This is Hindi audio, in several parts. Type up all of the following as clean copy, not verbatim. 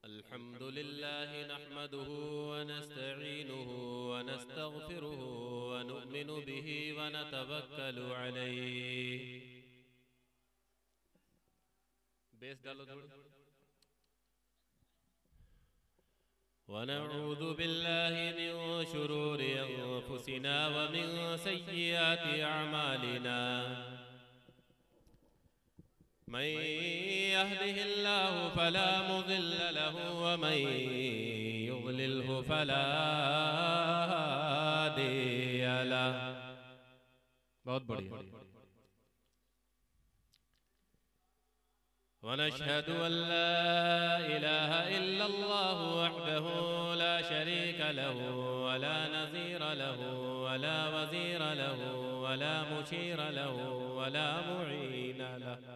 अल्हम्दुलिल्लाह नहमदुहु व नस्तईनुहु व नस्तगफिरुहु व नु'मिनु बिही व नतवक्कलु अलैहि। बेस डालो थोड़ी। वनऊज़ु बिल्लाहि मिन शुरूरि अनफुसिना व मिन सय्यिआति अअमालिना। मन यहदिहिल्लाहु फला मुज़िल्ल लहु व मन युज़लिल्हु फला हादिय लहु। बहुत बढ़िया। वनशहदु अल्ला इलाहा इल्लल्लाहु वहदहु ला शरीका लहु वला नज़ीरा लहु वला वज़ीरा लहु वला मुशीरा लहु वला मुईना लहु।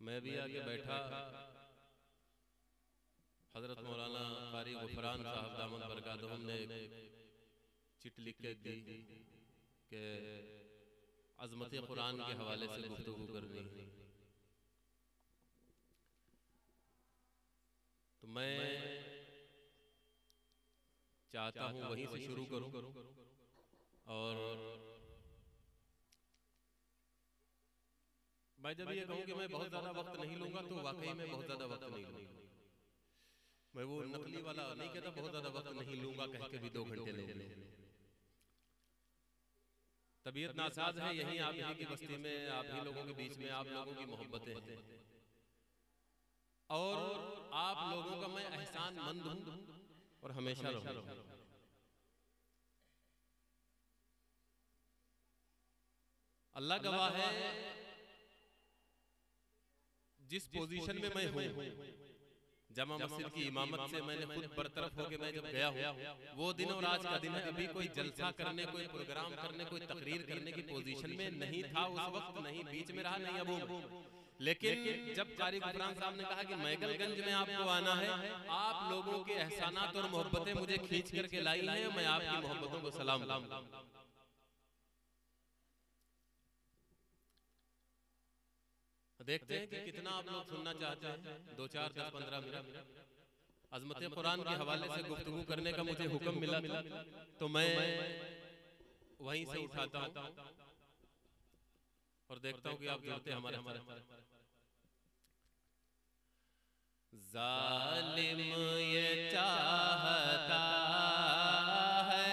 मैं भी आगे बैठा हजरत मौलाना कारी गुफरान साहब दामन बरकातहुम ने चिट लिख के दी कि अज़मत कुरान के हवाले से गुफ्तगू करनी है। तो मैं चाहता हूँ वहीं से शुरू करूँ और मैं जब ये कहूँ कि मैं बहुत ज्यादा वक्त नहीं लूंगा तो वाकई में बहुत ज्यादा वक्त नहीं लूंगा। मैं वो नकली वाला नहीं कहता बहुत ज्यादा वक्त नहीं लूंगा कह के भी 2 घंटे ले लें। तबीयत नासाज है यहीं आप ही की बस्ती में, आप ही लोगों के बीच में, आप लोगों की मोहब्बतें हैं और आप लोगों का मैं एहसान मंद हूं और हमेशा रहूंगा। अल्लाह गवाह है जिस पोजीशन में मैं हूं, जमा मस्जिद की इमामत से मैंने खुद बरतरफ होकर मैं जब गया हूं, वो दिन और आज का दिन है। अभी कोई जलसा करने, कोई प्रोग्राम करने, कोई तकरीर करने की पोजीशन में नहीं था उस वक्त, नहीं बीच में रहा, नहीं अब। लेकिन जब कारी गुफरान साहब ने कहा कि मैगलगंज में आपको आना है, आप लोगों के एहसानात और मोहब्बतें मुझे खींच करके लाई हैं, मैं आपकी मोहब्बतों को सलाम। देखते हैं कि कितना आप लोग सुनना चाहते हैं। 2, 4, 10, 15 मिनट अज़मत कुरान के हवाले से गुफ्तगू करने का मुझे हुक्म मिला था, तो मैं वहीं से उठाता हूँ और देखता हूँ कि आप जुड़ते हमारे साथ। जालिम ये चाहता है,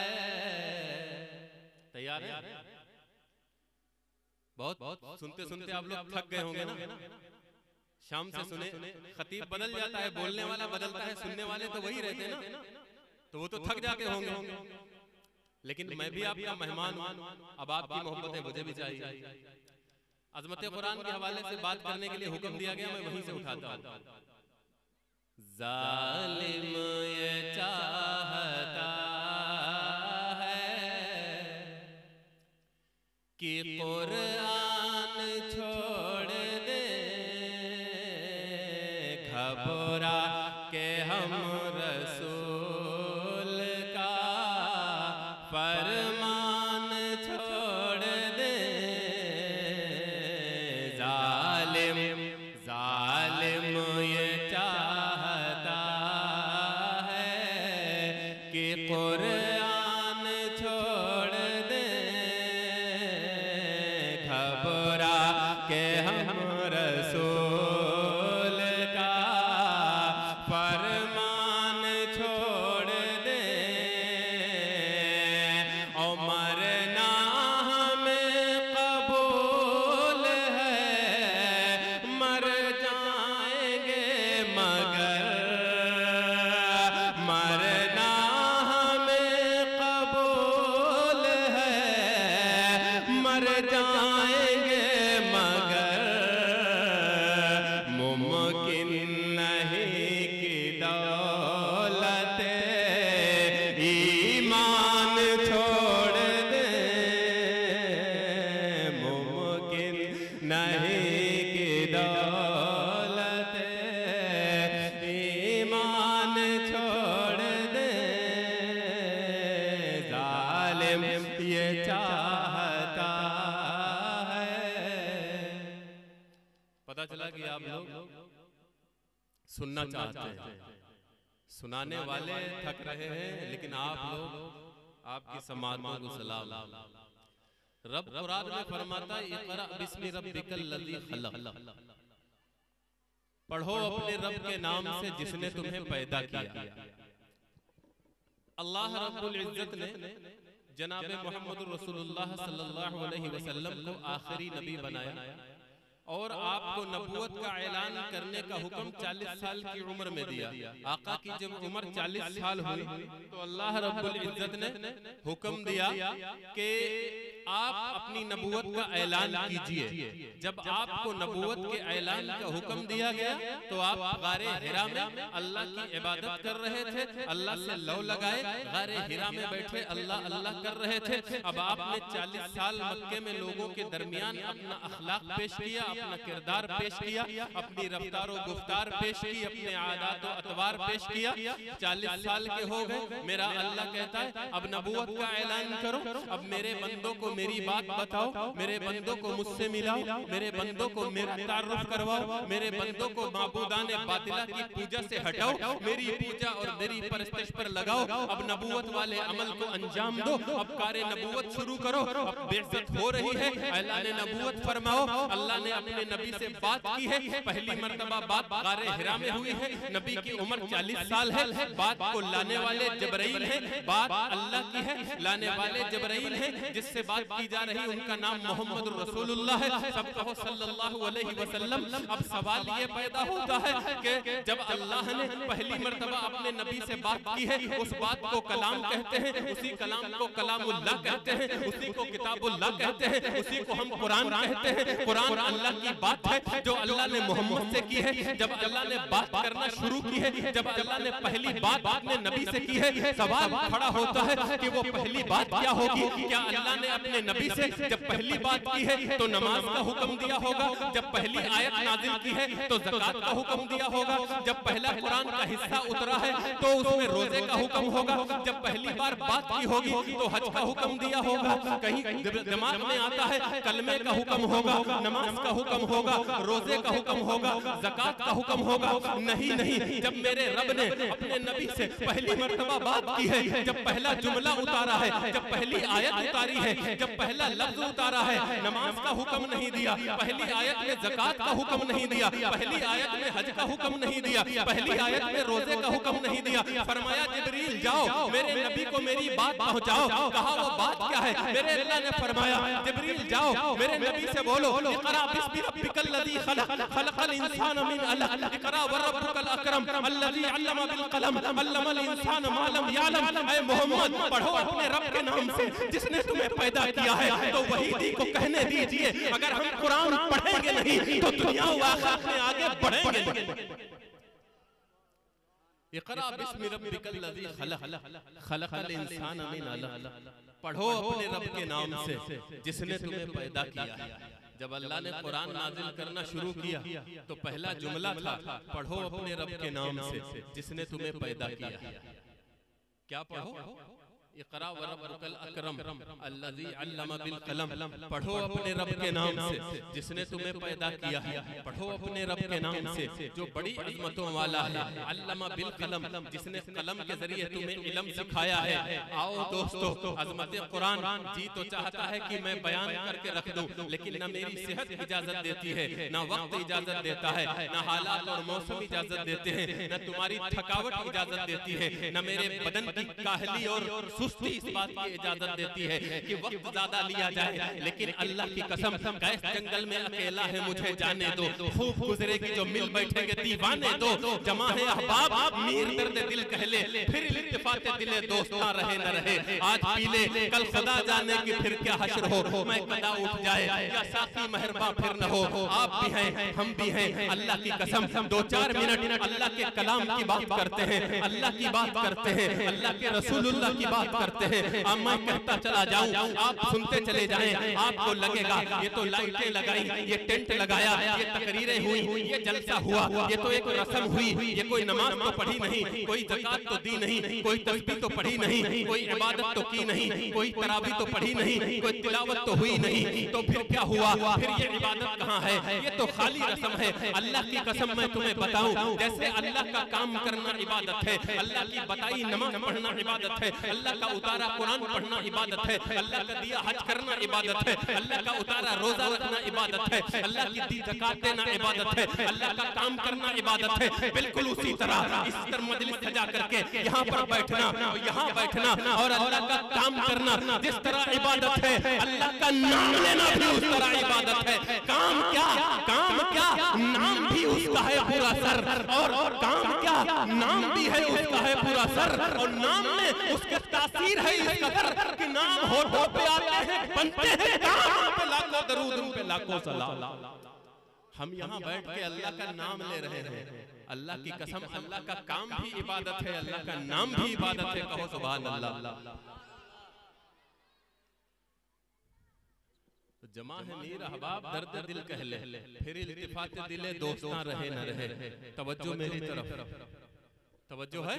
तैयार है? बहुत सुनते सुनते आप लोग थक गए होंगे ना। शाम से सुने, खतीब बदल जाता है, बोलने वाला बदलता है, सुनने वाले तो वही रहते हैं ना, तो वो तो थक जाते होंगे। लेकिन मैं भी आपका मेहमान हूं, अब आपकी मोहब्बतें मुझे भी चाहिए। अज़मत कुरान के हवाले से बात करने के लिए हुक्म दिया गया, मैं वहीं से उठाता हूं। जालिम ये चाहता है कि कुरान छोड़ दे, घबरा के हम रसूल का फरमान छोड़ दे। जालिम जालिम ये चाहता है कि कुरान छोड़ दे, घबरा के हम रसूल का फरमान छोड़ दे। और मरना हमें कबूल है, मर जाएंगे मगर, मरना हमें कबूल है, मर जाएंगे मगर मुमकिन नहीं कि दौलत ईमान छोड़ दे, मुमकिन नहीं कि दौलत ईमान छोड़ दे। जालिम ये चाहता है। पता चला कि आप लोग सुनना चाहते हैं, सुनाने वाले थक रहे हैं, लेकिन आप लोग, आपकी समातों को सलाम। रब कुरान में फरमाता है, इक़रा बिस्मि रब्बिकल लज़ी खलक़, पढ़ो अपने रब के नाम से जिसने तुम्हें पैदा किया। अल्लाह रब्बुल इज्जत ने जनाब मोहम्मद रसूलुल्लाह सल्लल्लाहु अलैहि वसल्लम को आखिरी नबी बनाया और आपको नबूवत का ऐलान करने का हुक्म 40 साल की उम्र में दिया। आका की जब उम्र 40 साल हुई तो अल्लाह रब्बुल इज्जत ने हुक्म दिया कि आप अपनी नबूवत का ऐलान कीजिए। जब आपको नबूवत के ऐलान का हुक्म दिया गया तो आप गारे हिरा में अल्लाह की इबादत कर रहे थे, अल्लाह से लौ लगाए गारे हिरा में बैठे अल्लाह अल्लाह कर रहे थे। अब आपने 40 साल मक्के में लोगों के दरमियान अपना अखलाक पेश किया, अपना किरदार पेश किया, अपनी रफ्तार और गुफ्तार पेश की, अपने आदात और अतवार पेश किया। 40 साल के हो गए, मेरा अल्लाह कहता है अब नबूवत का ऐलान करो, अब मेरे बंदों को मेरी बात बताओ, मेरे बंदों को मुझसे मिलाओ, मेरे बंदों को मेरा तारुफ करवाओ, मेरे बंदों को माबूदाने बातिला की पूजा से हटाओ, मेरी पूजा और मेरी परस्तिश पर लगाओ। अब नबूवत वाले अमल को अंजाम दो, अब कार्य नबूवत शुरू करो। अब बेइज्जत हो रही है, अल्लाह ने नबूवत फरमाओ। अल्लाह ने अपने नबी से बात की है, पहली मर्तबा बात गारे हिरा में हुई है। नबी की उम्र 40 साल है, बात को लाने वाले जबराइल हैं, बात अल्लाह की है, लाने वाले जबराइल हैं। जिससे बात की जा रही उनका नाम मोहम्मद रसूलुल्लाह है, सब कहो सल्लल्लाहु अलैहि वसल्लम। अब सवाल ये पैदा होता है कि जब अल्लाह ने पहली मर्तबा अपने नबी से बात की है, उस बात को कलाम कहते हैं, उसी कलाम को कलामुल्लाह कहते हैं, उसी को किताबुल्लाह कहते हैं, उसी को हम कुरान कहते हैं। कुरान अल्लाह की बात है जो अल्लाह ने मोहम्मद से की है। जब अल्लाह ने बात करना शुरू की है, जब अल्लाह ने पहली बात अपने नबी से की है, सवाल खड़ा होता है कि वो पहली बात क्या होगी? क्या अल्लाह ने अपने अपने नबी से जब पहली बात की है तो नमाज का हुक्म दिया होगा, जब पहली आयत नाजिल की है तो ज़कात का हुक्म दिया होगा, जब पहला कुरान का हिस्सा उतरा है तो उसमें रोजे का हुक्म होगा, जब पहली बार बात की होगी तो हज का हुक्म दिया होगा। कहीं दिमाग में आता है कलमे का हुक्म होगा, नमाज का हुक्म होगा, रोजे का हुक्म होगा, ज़कात का हुक्म होगा। नहीं नहीं, जब मेरे रब ने अपने नबी से पहली मर्तबा बात की है, जब पहला जुमला उतारा है, जब पहली आयत उतारी है, जब पहला लफ्ज उतारा है, नमाज का हुक्म नहीं दिया, पहली आयत में ज़कात का हुक्म नहीं दिया, पहली आयत में हज का हुक्म नहीं दिया, पहली आयत में रोजे का हुक्म नहीं दिया। फरमाया जिब्रील जाओ मेरे नबी को मेरी बात पहुंचाओ। कहा वो बात क्या है? मेरे अल्लाह ने फरमाया जिब्रील जाओ मेरे नबी से बोलो इक़रा बिस्मि रब्बिकल लज़ी खलक़ खलक़ल इंसान मिन अलक़ इक़रा व रब्बुकल अकरम अल्लज़ी अल्लम बिल क़लम अल्लमल इंसान मा लम यअलम। ऐ मोहम्मद पढ़ो अपने रब के नाम से जिसने तुम्हें पैदा किया है। तो वही दी को कहने दीजिए अगर हम कुरान पढ़ेंगे नहीं तो दुनिया व आखिरत में आगे बढ़ेंगे नहीं। इक़रा बिस्मि रब्बिकल लज़ी खलक़ खलक़ल इंसान मिन अलक़। पढ़ो अपने रब के नाम से जिसने तुम्हें पैदा किया है। जब अल्लाह ने कुरान नाजिल करना शुरू किया तो पहला जुमला था पढ़ो अपने रब के नाम से जिसने तुम्हें पैदा किया है। क्या पढ़ो? इक़रा व रब्बुकल अकरम अल्लज़ी अल्लम बिल क़लम। पढ़ो अपने रब के नाम से जिसने तुम्हें पैदा किया है। पढ़ो अपने रब के नाम से जो बड़ी अज़मतों वाला है। अल्लम बिल क़लम जिसने कलम के जरिए तुम्हें इल्म सिखाया है। आओ दोस्तों, अज़मत कुरान जी तो चाहता है कि मैं बयान करके रख दूं, लेकिन न मेरी सेहत इजाजत देती है, न वक्त इजाजत देता है, न हालात और मौसम इजाजत देते हैं, न तुम्हारी थकावट इजाजत देती है, न मेरे बदन की काहली और सुस्ती इस बात की इजाजत देती है कि वक्त ज्यादा लिया जाए। लेकिन अल्लाह की कसम कैस जंगल में अकेला है मुझे जाने दो, खूब गुजरेगी जो मिल बैठेंगे दीवाने दो, जमा है अहबाब मीर दर्द दिल कहले फिर इल्तिफाते दिले दोस्ता रहे न रहे। आज पी ले कल खुदा जाने की फिर क्या हश्र हो, मैं कदा उठ जाए या साथी मेहरबा फिर न हो। आप भी हैं हम भी हैं, अल्लाह की कसम 2-4 मिनट अल्लाह के कलाम की बात करते हैं, अल्लाह की बात करते हैं, अल्लाह के रसूलुल्लाह की बात करते हैं। अब मैं कहता चला जाऊं, आप सुनते चले जाएं। आपको लगेगा ये तो लाइटें लगाई, ये टेंट लगाया, ये तकरीरें हुई, ये जलसा हुआ, ये तो एक रस्म हुई, ये कोई नमाज तो पढ़ी नहीं, कोई ज़कात तो दी नहीं, कोई तस्बीह तो पढ़ी नहीं, कोई इबादत तो की नहीं, कोई तरावी तो पढ़ी नहीं, कोई तिलावत तो हुई नहीं। तो फिर क्या हुआ? फिर ये इबादत कहाँ है? ये तो खाली रस्म है। अल्लाह की कसम मैं तुम्हें बताऊं, जैसे अल्लाह का काम करना इबादत है, अल्लाह की बताई नमाज पढ़ना इबादत है, अल्लाह का उतारा कुरान पढ़ना इबादत है, अल्लाह का दिया हज करना इबादत है, अल्लाह का उतारा रोजा रखना इबादत है, अल्लाह की दी ज़कात देना इबादत है, अल्लाह का काम करना इबादत है। बिल्कुल उसी तरह इस तरह मजलिस सजा करके यहाँ पर बैठना और यहाँ बैठना और अल्लाह का काम करना जिस तरह इबादत है, अल्लाह का नाम लेना भी उस तरह इबादत है। काम क्या? काम क्या? नाम भी उसका है पूरा सर, और काम क्या? नाम भी है उसका है पूरा सर, और नाम में उसके तासीर है इस कदर कि नाम होठों पे आते हैं, बनते हैं काम पे लाखों दरूद, उन पे लाखों सलाम। हम यहाँ बैठ के अल्लाह का नाम ले रहे हैं। अल्लाह की कसम अल्लाह का काम भी इबादत है, अल्लाह का नाम भी इबादत है। कहो सुभान अल्लाह। जमा है मीर अहबाब दर्द दिल कहले फिर इल्तिफात दिले दोस्तां रहे न रहे। तवज्जो मेरी तरफ, तवज्जो है।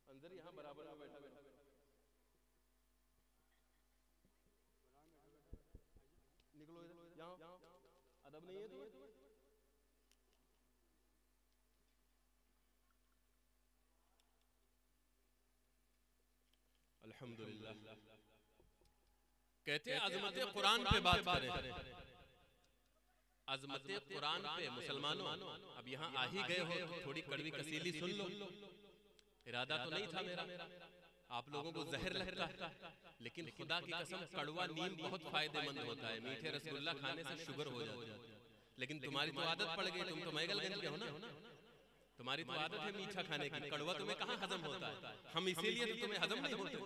अंदर यहाँ बराबर में बैठा निकलो इधर, यहाँ अदब नहीं है तुम्हें। अल्हम्दुलिल्लाह। कहते हैं अज़मत कुरान पे बात करें। अज़मत कुरान पे मुसलमानों, अब यहाँ आ ही गए हो तो थोड़ी कड़वी कसीली सुन लो। इरादा तो नहीं था मेरा, आप लोगों को जहर लगता है, लेकिन खुदा की कसम कड़वा नीम बहुत फायदेमंद होता है। मीठे रसगुल्ला खाने से शुगर हो जाती है, लेकिन तुम्हारी तो आदत पड़ गई, तुम तो मैगलगंज के हो ना, तुम्हारी तो आदत है मीठा खाने की, कड़वा तुम्हें कहाँ हजम होता है। हम इसीलिए तो तुम्हें हजम नहीं होते।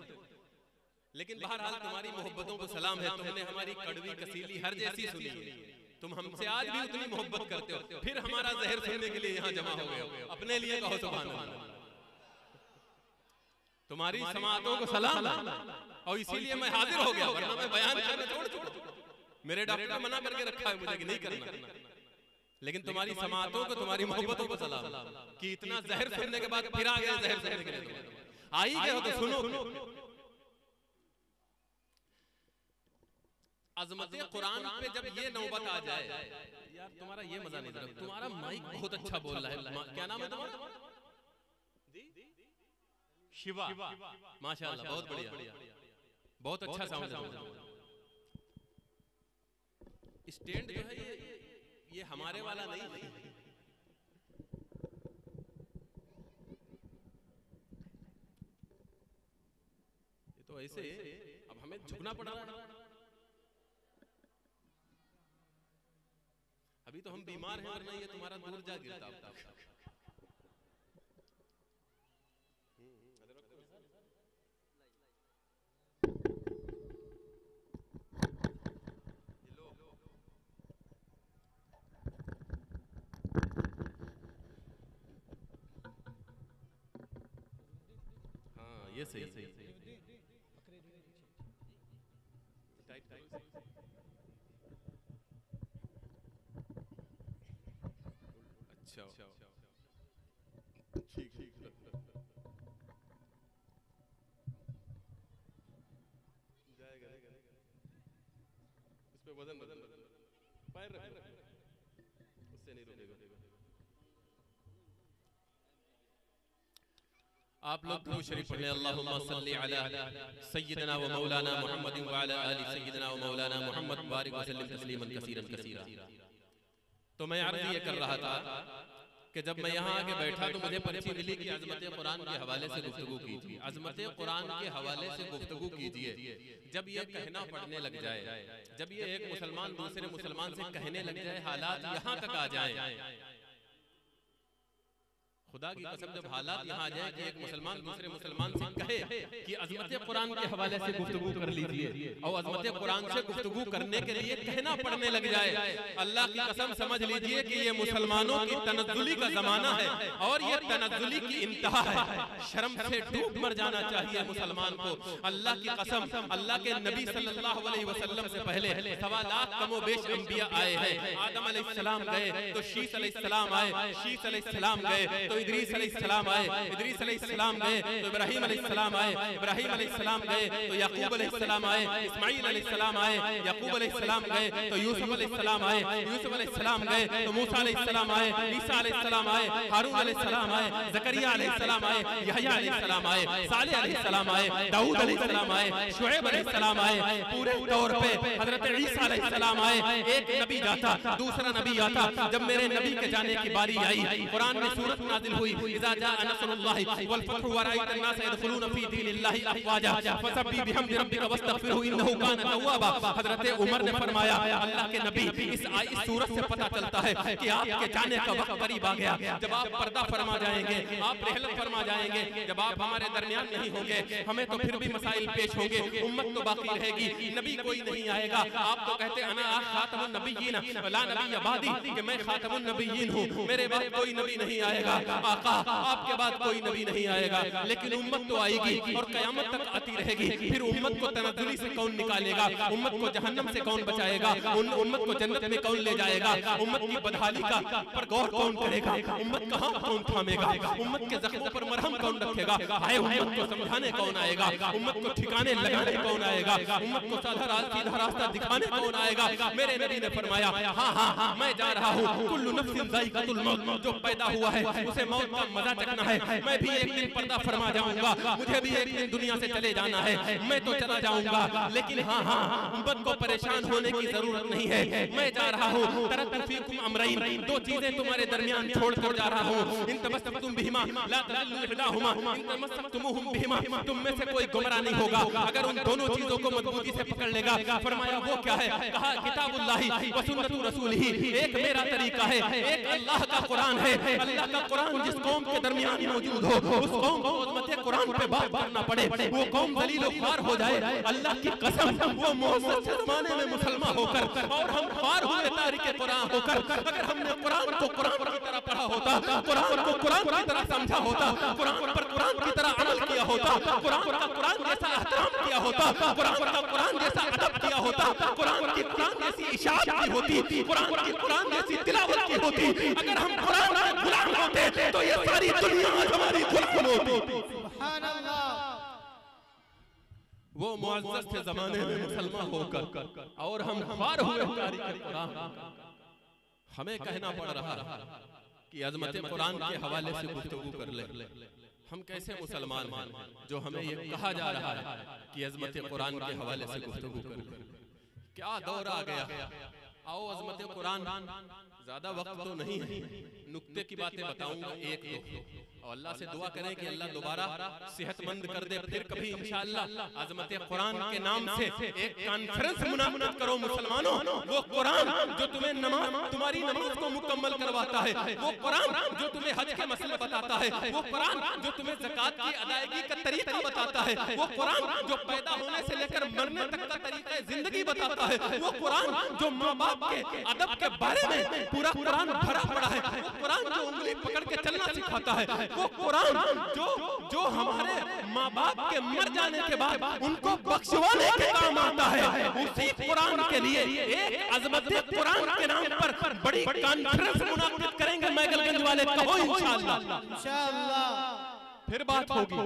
लेकिन बहरहाल तुम्हारी मोहब्बतों को सलाम है, तुमने हमारी कड़वी कसीली हर जैसी सुनी, तुम हमसे आज भी उतनी मोहब्बत करते हो, फिर हमारा जहर सुनने के लिए यहाँ जमा हो गए हो। अपने लिए कहो सुभान अल्लाह। तुम्हारी समातों को सलाम, और इसीलिए मैं हाजिर हो गया, वरना मैं बयान करना छोड़ चुका। मेरे डॉक्टर ने मना करके रखा है मुझे कि नहीं करना, लेकिन तुम्हारी समातों को, तुम्हारी मोहब्बतों को सलाम कि इतना जहर सुनने के बाद फिर आ गए जहर सुनने के लिए। आई गए हो तो सुनो। अज़मत कुरान पे जब ये नौबत आ जाए, यार तुम्हारा ये मजा नहीं था, तुम्हारा माइक बहुत अच्छा बोल रहा है, क्या नाम है तुम्हारा? शिवा, माशाअल्लाह, बहुत बढ़िया, बहुत अच्छा साउंड है। स्टैंड जो है ये हमारे वाला नहीं है, ये तो ऐसे अब हमें झुकना पड़ा। अभी तो हम बीमार हैं, वरना ये तुम्हारा दूर जा गिरता। हाँ ये सही सही। अच्छा ठीक ठीक, जाएगा इस पे वजन पैर रख, उससे नहीं रुकेगा। आप लोग दुरूद शरीफ पढ़ लें, अल्लाहुम्मा सल्ली अला सय्यिदना व मौलाना मुहम्मद व अला आलि सय्यिदना व मौलाना मुहम्मद बारिक व सल्लिम तस्लीमन कसीरन कसीरा। तो मैं अर्ज़ ये कर रहा था कि जब मैं यहाँ आके बैठा तो मुझे पर्ची मिली कि अज़मत कुरान के हवाले से गुफ्तगू कीजिए। अज़मत कुरान के हवाले से गुफ्तगू कीजिए। जब ये कहना पड़ने लग जाए, जब ये एक मुसलमान दूसरे मुसलमान से कहने लग जाए, हालात यहाँ तक आ जाए, खुदा की कसम, जब हालात यहाँ आ जाए कि एक मुसलमान दूसरे मुसलमान से कहे कि अज़मत कुरान के हवाले से गुफ्तगू कर लीजिए, और अज़मत कुरान से गुफ्तगू करने के लिए कहना पड़ने लग जाए, अल्लाह की कसम समझ लीजिए कि ये मुसलमानों की तनज़्ज़ुली का जमाना है, और ये तनज़्ज़ुली की इंतहा है। शर्म से डूब मर जाना चाहिए मुसलमान को। अल्लाह की कसम, अल्लाह के नबी सल्लल्लाहु अलैहि वसल्लम से पहले 1.25 लाख कमोबेश अंबिया आए हैं। आदम अलैहिस्सलाम गए तो शीस अलैहिस्सलाम आए, शीस अलैहिस्सलाम गए तो इदरीस अलैहिस्सलाम आए, इदरीस अलैहिस्सलाम गए तो इब्राहीम अलैहिस्सलाम आए, इब्राहीम अलैहिस्सलाम गए तो याकूब अलैहिस्सलाम आए, इस्माईल अलैहिस्सलाम आए, याकूब अलैहिस्सलाम गए तो यूसुफ अलैहिस्सलाम आए, यूसुफ अलैहिस्सलाम गए तो मूसा अलैहिस्सलाम आए, ईसा अलैहिस्सलाम आए, हारून अलैहिस्सलाम आए, ज़करिया अलैहिस्सलाम आए, यहया अलैहिस्सलाम आए, सालेह अलैहिस्सलाम आए, दाऊद अलैहिस्सलाम आए, शुएब अलैहिस्सलाम आए, पूरे तौर पे हज़रत ईसा अलैहिस्सलाम आए। एक नबी जाता, दूसरा नबी आता। जब मेरे नबी के जाने की बारी आई, कुरान में सूरत नाज़िल हुई, इज़ा जाअ नस्रुल्लाहि वल फतहु व रअयत अन्नास यदखुलून फी दीनिल्लाहि अफ़वाजा फसब्बिह बिहम्दि रब्बिका वस्तग़फिरहु इन्नहु कान तव्वाबा। हज़रत उमर ने फरमाया, अल्लाह के नबी, इस सूरत से पता चलता है कि आपके जाने का वक्त करीब आ गया। जब आप पर्दा फरमा जाएंगे, आप रहलत फरमा जाएंगे, जब आप हमारे दरमियान नहीं होंगे, हमें तो फिर भी मसाइल पेश होंगे, उम्मत तो बाकी रहेगी, नबी कोई नहीं आएगा। आप तो कहते अना खातमुन नबिय्यीन ला नबिय्य बादी, कि मैं खातमुन नबिय्यीन हूँ, मेरे बाद कोई नबी नहीं आएगा। आका, आपके बाद कोई नबी नहीं आएगा, लेकिन उम्मत तो आएगी और क़यामत तक आती रहेगी। फिर उम्मत को तनज़्ज़ुली से कौन निकालेगा? उम्मत को जहन्नम से कौन बचाएगा? उम्मत को जन्नत में कौन ले जाएगा? उम्मत की बदहाली का पर गौर कौन करेगा? उम्मत का हाथ कौन थामेगा? उम्मत के जख्मों पर मरहम कौन रखेगा? हाय, उम्मत को समझाने कौन आएगा? उम्मत को ठिकाने लगाने कौन आएगा? उम्मत को सीधा रास्ता दिखाने कौन आएगा? मेरे नबी ने फरमाया, हाँ हाँ हाँ, मैं जा रहा हूँ। कुल्लु नफ्सिन ज़ाइक़तुल मौत, जो पैदा हुआ है उसे मौत का मजा चखना है। मैं भी एक दिन पर्दा फरमा जाऊंगा, मुझे भी एक दिन दुनिया से चले जाना है, मैं तो चला जाऊंगा, लेकिन हाँ हाँ, उम्मत को परेशान होने की जरूरत नहीं है। मैं जा रहा हूँ, तरक्तु फीकुम अमरैन, दो चीजें तुम्हारे दरमियान छोड़ कर जा रहा हूँ। इन तमस्सक्तुम बिहिमा ला तज़िल्लू इहदाहुमा, इन तमस्सक्तुमुहुम बिहिमा, तुम में से कोई गुमराह नहीं होगा अगर उन दोनों चीजों को मजबूती से पकड़ लेगा। फरमाया वो क्या है? कहा किताबुल्लाहि व सुन्नतु रसूलिही, एक मेरा तरीका है, एक अल्लाह का कुरान है। अल्लाह का कुरान जिस कौम के दरमियान मौजूद हो, उस कौम को अज़मत कुरान पे बात करना पड़े, वो कौम ज़लील व ख्वार हो जाए। अल्लाह की कसम, वो मोहम्मद के ज़माने में मुसलमान होकर और हम ख्वार हुए तारीक़ कुरान होकर, अगर हमने कुरान को कुरान की तरह पढ़ा होता, कुरान को कुरान की तरह समझा होता, कुरान पर कुरान की तरह अमल किया किया होता, कुरान का कुरान जैसा एहतराम किया होता, कुरान का कुरान जैसा अदब किया होता, कुरान की कुरान जैसी इशाअत की होती, कुरान की कुरान जैसी तिलावत की होती। अगर हम कुरान के गुलाम होते तो ये सारी दुनिया आज हमारी गुलाम होती। सुभान अल्लाह। वो मुअज़्ज़ज़ के ज़माने में मुसलमान होकर और हम ख्वार हुए कारी के कुरान, हमें कहना पड़ रहा कि अज़मत कुरान के हवाले से गुफ्तगू कर ले। हम कैसे मुसलमान हैं जो हमें ये कहा जा रहा है कि अज़मत कुरान के हवाले से गुफ्तगू कर ले। क्या दौर आ गया। आओ अज़मत कुरान, ज्यादा वक्त तो नहीं है, नुक्ते की बातें बताऊंगा एक दो, और अल्लाह से दुआ करें कि अल्लाह दोबारा सेहतमंद कर दे। फिर कभी इंशाअल्लाह अज़मत कुरान के नाम से एक कॉन्फ्रेंस मुनाक़िद करो मुसलमानों। वो कुरान जो तुम्हें नमाज, तुम्हारी नमाज को मुकम्मल करवाता है, वो कुरान जो तुम्हें हज के मसले बताता है, वो कुरान जो तुम्हें ज़कात की अदायगी का तरीका बताता है, वो कुरान जो पैदा होने से लेकर मरने तक का तरीका जिंदगी बताता है, वो कुरान जो माँ बाप के अदब के बारे में पूरा कुरान भरा पड़ा है, वो कुरान जो उंगली पकड़ के चलना सिखाता है, वो कुरान जो हमारे माँ बाप के मर जाने के बाद उनको बख्शवाने के काम आता है। उसी कुरान के लिए एक अज़मत कुरान के नाम पर बड़ी कॉन्फ्रेंस मुनाक़िद करेंगे मैगलगंज वाले, कहो इंशाअल्लाह। इंशाअल्लाह फिर बात होगी।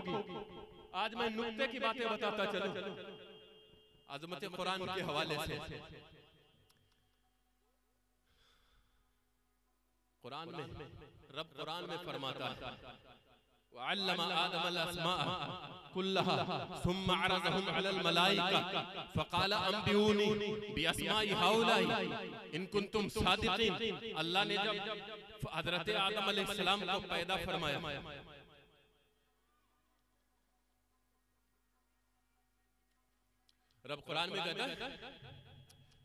आज मैं नुक्ते की बातें बताता चलूं अज़मत कुरान के हवाले से। कुरान में रब कुरान में फरमाता है वअल्लम आदम अल-अस्माअ कुल्लहा सुम्मा अरज़हुम अलल मलाइका फ़क़ाल अंबिऊनी बिअस्माइ हाउलाई इन कुंतुम सादिक़ीन। अल्लाह ने जब हज़रत आदम अलैहिस्सलाम को पैदा फरमाया, रब कुरान में कहता है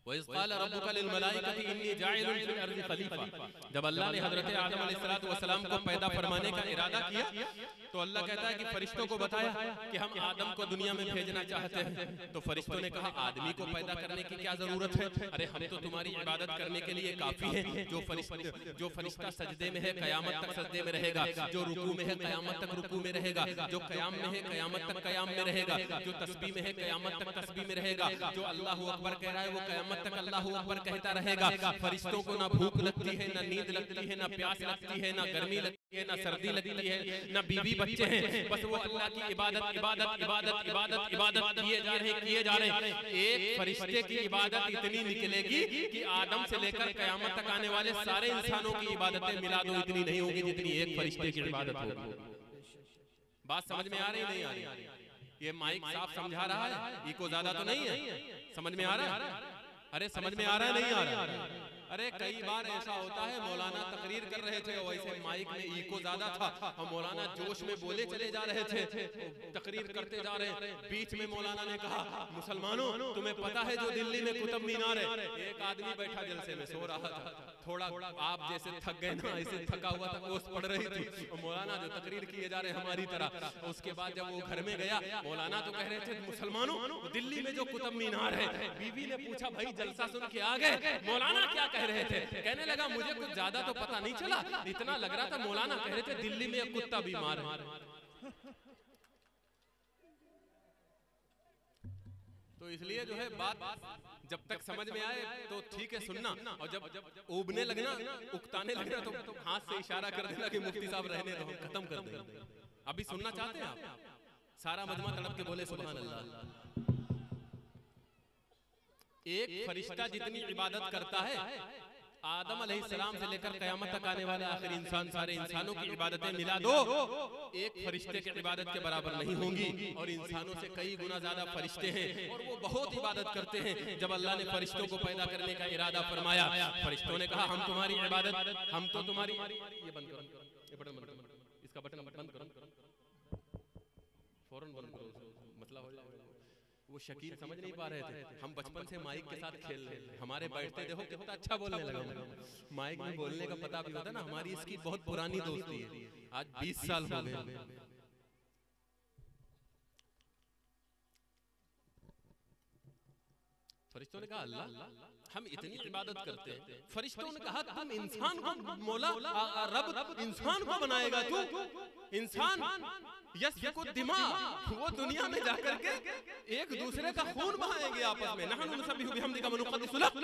वइज़ क़ाल रब्बुका लिल मलाइकति इन्नी जाइलुन फ़िल अर्ज़ि ख़लीफ़ा। जब अल्लाह ने हज़रत आदम अलैहिस्सलातु वस्सलाम को पैदा फरमाने का इरादा किया तो अल्लाह कहता है कि फरिश्तों को बताया कि हम आदम को दुनिया में भेजना चाहते हैं। तो फरिश्तों ने कहा आदमी को पैदा करने की क्या जरूरत है, अरे हम तो तुम्हारी इबादत करने के लिए काफी हैं। जो फरिश्ता सजदे में है कयामत तक सजदे में रहेगा, जो रुकू में है कयामत तक रुकू में रहेगा, जो कयाम में है कयामत तक कयाम में रहेगा, जो तस्बीह में है कयामत तक तस्बीह में रहेगा, जो अल्लाहु अकबर कह रहा है वो कयामत तक अल्लाहु अकबर कहता रहेगा। फरिश्तों को ना भूख लगती है, ना नींद लगती है, ना प्यास लगती है, ना गर्मी लगती है, ना सर्दी लगती है, ना बीवी बच्चे हैं, बस वो अल्लाह की इबादत इबादत इबादत इबादत इबादत किए जा रहे हैं। एक फरिश्ते की इबादत इतनी निकलेगी कि आदम से लेकर कयामत तक आने वाले सारे इंसानों की इबादतें मिला दो इतनी नहीं होगी जितनी एक फरिश्ते की इबादत होगी। बात समझ में आ रही नहीं आ रही? ये माइक साफ समझा रहा है, इको ज्यादा तो नहीं है, समझ में आ रहा है? अरे समझ में आ रहा है नहीं आ रहा है? अरे कई बार ऐसा होता है मौलाना तकरीर कर रहे थे वैसे माइक में इको ज्यादा था और मौलाना जोश में बोले चले जा रहे थे, तकरीर करते जा रहे, बीच में मौलाना ने कहा मुसलमानों तुम्हें पता है जो दिल्ली में कुतुब मीनार है। एक आदमी बैठा जलसे में सो रहा था, थोड़ा आप जैसे थक गए ना, ऐसे थका हुआ था, ओस पड़ रही थी और मौलाना जो तकरीर किए जा रहे हमारी तरह। उसके बाद जब वो घर में गया मौलाना तो कह रहे थे मुसलमानों दिल्ली में जो कुतुब मीनार है। बीवी ने पूछा भाई जलसा सुन के आ गए, मौलाना क्या कह रहे थे? कहने लगा मुझे कुछ ज्यादा तो पता नहीं चला, इतना लग रहा था मौलाना कह रहे थे दिल्ली में एक कुत्ता बीमार है। तो इसलिए जो है बात जब तक समझ में आए तो ठीक है सुनना, और जब उबने लगना उकताने लगना तो हाथ से इशारा कर देना कि मुफ्ती साहब रहने दो, हम खत्म कर देंगे। अभी सुनना चाहते हैं आप? सारा मजमा तड़प के बोले सुभान अल्लाह। एक फरिश्ता जितनी इबादत करता है आदम अलैहिस्सलाम से लेकर कयामत तक आने वाले आखिरी इंसान सारे इंसानों की इबादतें मिला दो एक फरिश्ते की इबादत के बराबर नहीं होंगी। और इंसानों से कई गुना ज्यादा फरिश्ते हैं और वो बहुत इबादत करते हैं। जब अल्लाह ने फरिश्तों को पैदा करने का इरादा फरमाया, फरिश्तों ने कहा हम तुम्हारी इबादत, हम तो तुम्हारी, ये बंद करो, ये बटन बंद करो, इसका बटन बंद करो, फौरन बंद करो, मसला हो जाएगा। वो शकील समझ नहीं पा रहे थे, हम बचपन से माइक के साथ खेल रहे थे, हमारे बैठते देखो कितना अच्छा बोलने लगा। माइक में बोलने का पता भी होता ना, हमारी इसकी बहुत पुरानी दोस्ती है, आज 20 साल हो गए। फरिश्तों ने कहा अल्लाह हम इतनी इबादत करते हैं। फरिश्तों ने कहा तुम इंसान को मौला रब इंसान को बनाएगा तू? इंसान यस्फिकु दिमाग, वो दुनिया में जाकर के एक दूसरे का खून बहाएंगे आपस में। नहनु नुसब्बिहु बिहम्दिका व नुक़द्दिसु लक,